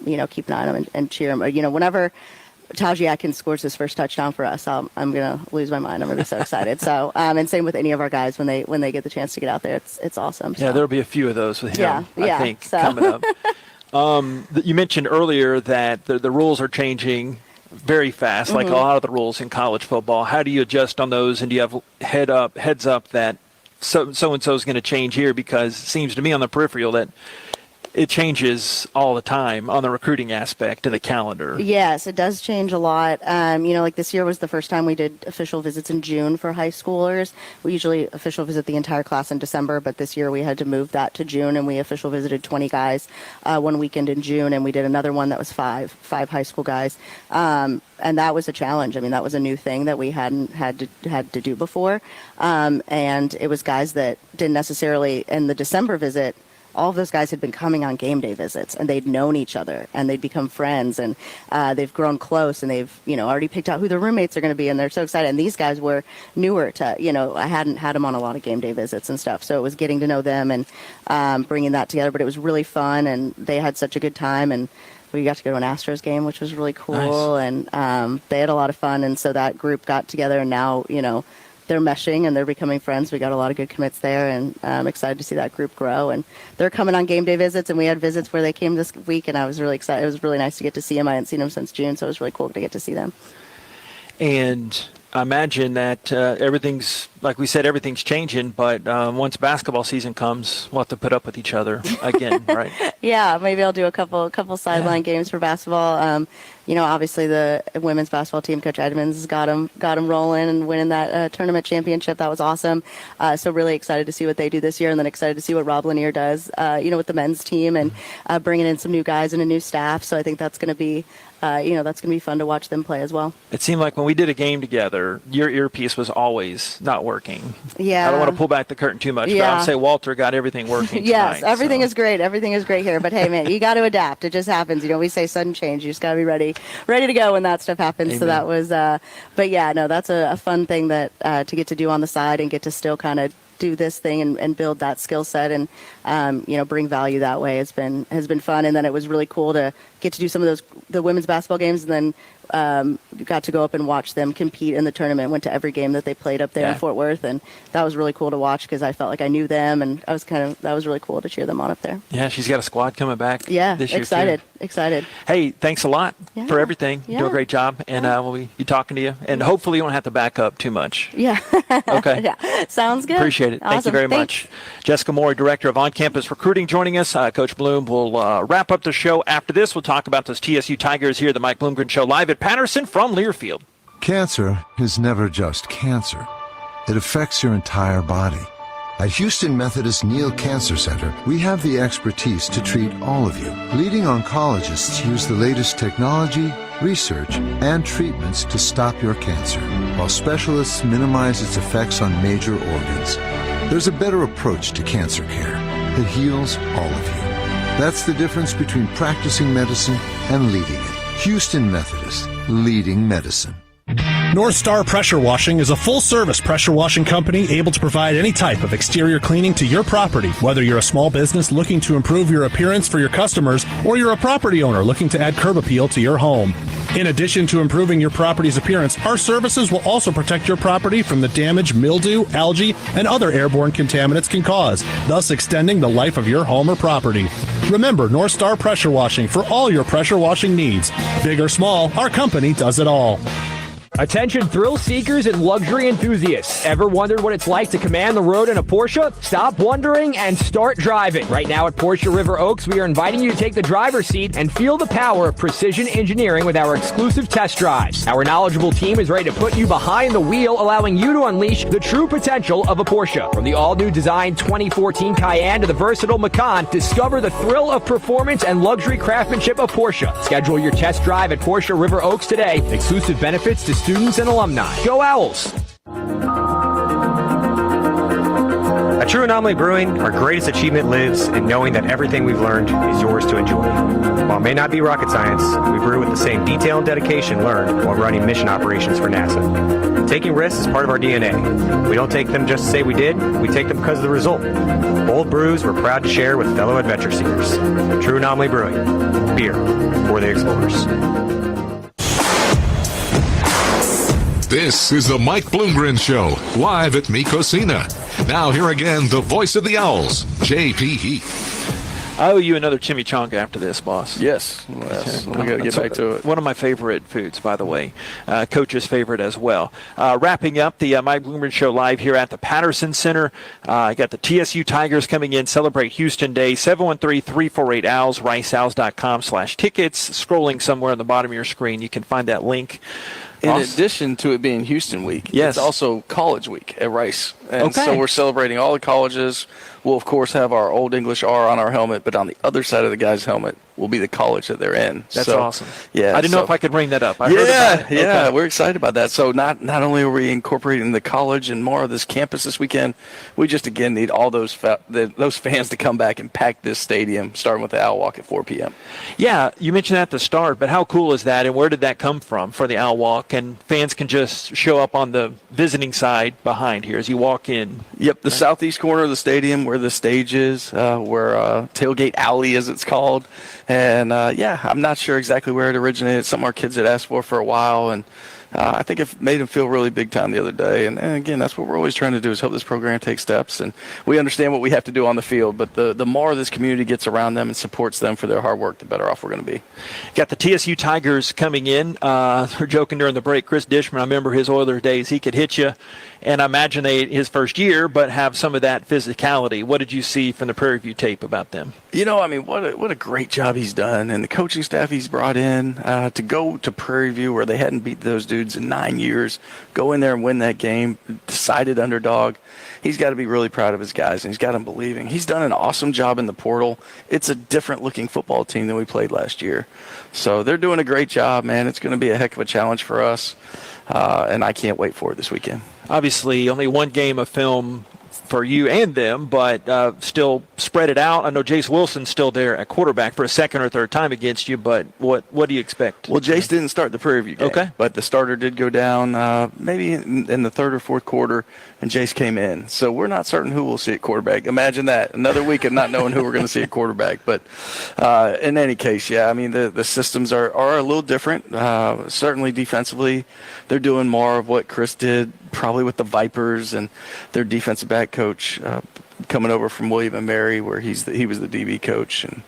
you know, keep an eye on them and cheer them. You know, whenever Taji Atkins scores his first touchdown for us, I'm going to lose my mind. I'm really so excited. So, and same with any of our guys when they get the chance to get out there. It's awesome. So. Yeah, there'll be a few of those with him, I think, coming up. You mentioned earlier that the rules are changing very fast, like a lot of the rules in college football. How do you adjust on those, and do you have heads up that so-and-so is going to change here? Because it seems to me on the peripheral that it changes all the time on the recruiting aspect of the calendar. Yes, it does change a lot. You know, like this year was the first time we did official visits in June for high schoolers. We usually official visit the entire class in December, but this year we had to move that to June, and we official visited 20 guys one weekend in June, and we did another one that was five high school guys. And that was a challenge. I mean, that was a new thing that we hadn't had to do before. And it was guys that didn't necessarily, in the December visit, all of those guys had been coming on game day visits, and they'd known each other, and they'd become friends, and they've grown close, and they've, you know, already picked out who their roommates are going to be, and they're so excited. And these guys were newer to, you know, I hadn't had them on a lot of game day visits and stuff, so it was getting to know them and bringing that together. But it was really fun, and they had such a good time, and we got to go to an Astros game, which was really cool. Nice. And they had a lot of fun, and so that group got together, and now, you know, they're meshing and they're becoming friends. We got a lot of good commits there, and I'm excited to see that group grow. And they're coming on game day visits, and we had visits where they came this week, and I was really excited. It was really nice to get to see them. I hadn't seen them since June, so it was really cool to get to see them. And I imagine that everything's, like we said, everything's changing, but once basketball season comes, we'll have to put up with each other again, right? Yeah, maybe I'll do a couple sideline games for basketball. You know, obviously the women's basketball team, Coach Edmonds, got them rolling and winning that tournament championship. That was awesome. So really excited to see what they do this year, and then excited to see what Rob Lanier does, you know, with the men's team, and bringing in some new guys and a new staff. So I think that's going to be, you know, that's going to be fun to watch them play as well. It seemed like when we did a game together, your earpiece was always not working. Yeah. I don't want to pull back the curtain too much, but I'll say Walter got everything working Yes, tonight, everything is great. Everything is great here. But hey, man, you got to adapt. It just happens. You know, we say sudden change. You just got to be ready to go when that stuff happens. Amen. So that was, but yeah, no, that's a fun thing that to get to do on the side, and get to still kind of do this thing and build that skill set, and you know, bring value that way has been fun. And then it was really cool to get to do some of the women's basketball games, and then got to go up and watch them compete in the tournament. Went to every game that they played up there in Fort Worth, and that was really cool to watch because I felt like I knew them, and that was really cool to cheer them on up there. Yeah, she's got a squad coming back. Yeah, this year excited. Hey, thanks a lot for everything. You do a great job, and we'll be talking to you, and hopefully you won't have to back up too much. Yeah. Okay. Yeah. Sounds good. Appreciate it. Awesome. Thank you very much. Jessica Moore, Director of On-Campus Recruiting, joining us. Coach Bloom will wrap up the show after this. We'll talk about those TSU Tigers here, the Mike Bloomgren Show, live at Patterson from Learfield. Cancer is never just cancer. It affects your entire body. At Houston Methodist Neal Cancer Center, we have the expertise to treat all of you. Leading oncologists use the latest technology, research, and treatments to stop your cancer, while specialists minimize its effects on major organs. There's a better approach to cancer care that heals all of you. That's the difference between practicing medicine and leading it. Houston Methodist, leading medicine. North Star Pressure Washing is a full-service pressure washing company able to provide any type of exterior cleaning to your property, whether you're a small business looking to improve your appearance for your customers, or you're a property owner looking to add curb appeal to your home. In addition to improving your property's appearance, our services will also protect your property from the damage mildew, algae, and other airborne contaminants can cause, thus extending the life of your home or property. Remember North Star Pressure Washing for all your pressure washing needs. Big or small, our company does it all. Attention thrill seekers and luxury enthusiasts. Ever wondered what it's like to command the road in a Porsche? Stop wondering and start driving. Right now at Porsche River Oaks, we are inviting you to take the driver's seat and feel the power of precision engineering with our exclusive test drives. Our knowledgeable team is ready to put you behind the wheel, allowing you to unleash the true potential of a Porsche. From the all-new design 2014 Cayenne to the versatile Macan, discover the thrill of performance and luxury craftsmanship of Porsche. Schedule your test drive at Porsche River Oaks today. Exclusive benefits to students and alumni. Go Owls! At True Anomaly Brewing, our greatest achievement lives in knowing that everything we've learned is yours to enjoy. While it may not be rocket science, we brew with the same detail and dedication learned while running mission operations for NASA. Taking risks is part of our DNA. We don't take them just to say we did, we take them because of the result. Bold brews we're proud to share with fellow adventure seekers. True Anomaly Brewing, beer for the explorers. This is the Mike Bloomgren Show, live at Mikosina. Now here again, the voice of the Owls, J.P. Heath. I owe you another chimichanga after this, boss. Yes. We got to get back to it. One of my favorite foods, by the way. Coach's favorite as well. Wrapping up the Mike Bloomgren Show live here at the Patterson Center. I got the TSU Tigers coming in, celebrate Houston Day, 713-348-OWLS, riceowls.com/tickets. Scrolling somewhere on the bottom of your screen, you can find that link. In addition to it being Houston Week, it's also College Week at Rice. And so we're celebrating all the colleges. We'll, of course, have our Old English R on our helmet, but on the other side of the guy's helmet will be the college that they're in. That's awesome. Yeah, I didn't know if I could bring that up. I heard about it. Yeah, we're excited about that. So not only are we incorporating the college and more of this campus this weekend, we just, again, need all those fans to come back and pack this stadium, starting with the Owl Walk at 4 p.m. Yeah, you mentioned that at the start, but how cool is that, and where did that come from for the Owl Walk? And fans can just show up on the visiting side behind here as you walk in. Yep, the southeast corner of the stadium where the stage is, where Tailgate Alley, as it's called. And, I'm not sure exactly where it originated. Some of our kids had asked for a while, and I think it made them feel really big time the other day. And again, that's what we're always trying to do is help this program take steps. And we understand what we have to do on the field, but the more this community gets around them and supports them for their hard work, the better off we're going to be. Got the TSU Tigers coming in. We're joking during the break. Chris Dishman, I remember his Oilers days. He could hit you. And I imagine his first year, but have some of that physicality. What did you see from the Prairie View tape about them? What a great job he's done, and the coaching staff he's brought in to go to Prairie View where they hadn't beat those dudes in 9 years, go in there and win that game, decided underdog. He's got to be really proud of his guys, and he's got them believing. He's done an awesome job in the portal. It's a different-looking football team than we played last year. So they're doing a great job, man. It's going to be a heck of a challenge for us, and I can't wait for it this weekend. Obviously, only one game of film for you and them, but still spread it out. I know Jace Wilson's still there at quarterback for a second or third time against you, but what do you expect? Well, Jace didn't start the Prairie View game, but the starter did go down maybe in the third or fourth quarter, and Jace came in. So we're not certain who we'll see at quarterback. Imagine that, another week of not knowing who we're going to see at quarterback. But in any case, the systems are a little different. Certainly defensively, they're doing more of what Chris did probably with the Vipers and their defensive back coach coming over from William & Mary, where he was the DB coach, and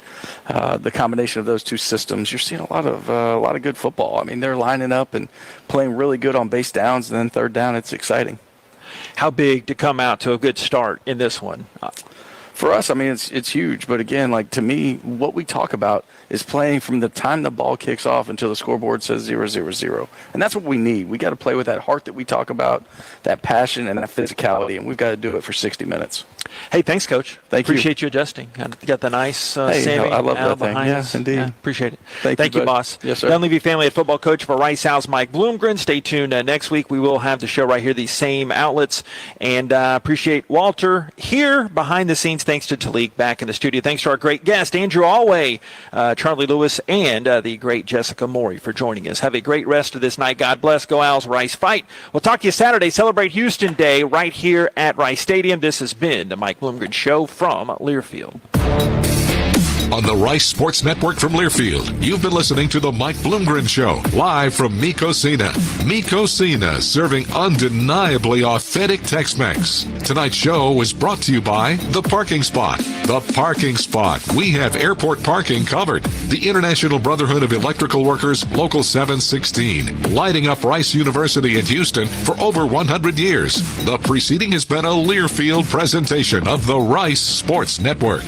the combination of those two systems, you're seeing a lot of good football. I mean, they're lining up and playing really good on base downs, and then third down, it's exciting. How big to come out to a good start in this one? For us, I mean, it's huge. But again, like to me, what we talk about is playing from the time the ball kicks off until the scoreboard says 0-0-0. And that's what we need. We got to play with that heart that we talk about, that passion and that physicality, and we've got to do it for 60 minutes. Hey, thanks, Coach. Thank you. Appreciate you adjusting. Got the nice Sammy I love that thing. behind Yes, us. indeed. Yeah, appreciate it. Thank you, buddy. boss. Yes, sir. Don Levy family head football coach for Rice Owls, Mike Bloomgren. Stay tuned. Next week we will have the show right here, these same outlets. And appreciate Walter here behind the scenes. Thanks to Talik back in the studio. Thanks to our great guest, Andrew Alway, Charlie Lewis, and the great Jessica Morey for joining us. Have a great rest of this night. God bless. Go Owls. Rice fight. We'll talk to you Saturday. Celebrate Houston Day right here at Rice Stadium. This has been the Mike Bloomgren Show from Learfield. on the Rice Sports Network from Learfield. You've been listening to the Mike Bloomgren Show, live from Mi Cocina. Mi Cocina, serving undeniably authentic Tex-Mex. Tonight's show was brought to you by The Parking Spot. The Parking Spot. We have airport parking covered. The International Brotherhood of Electrical Workers, Local 716, lighting up Rice University in Houston for over 100 years. The preceding has been a Learfield presentation of the Rice Sports Network.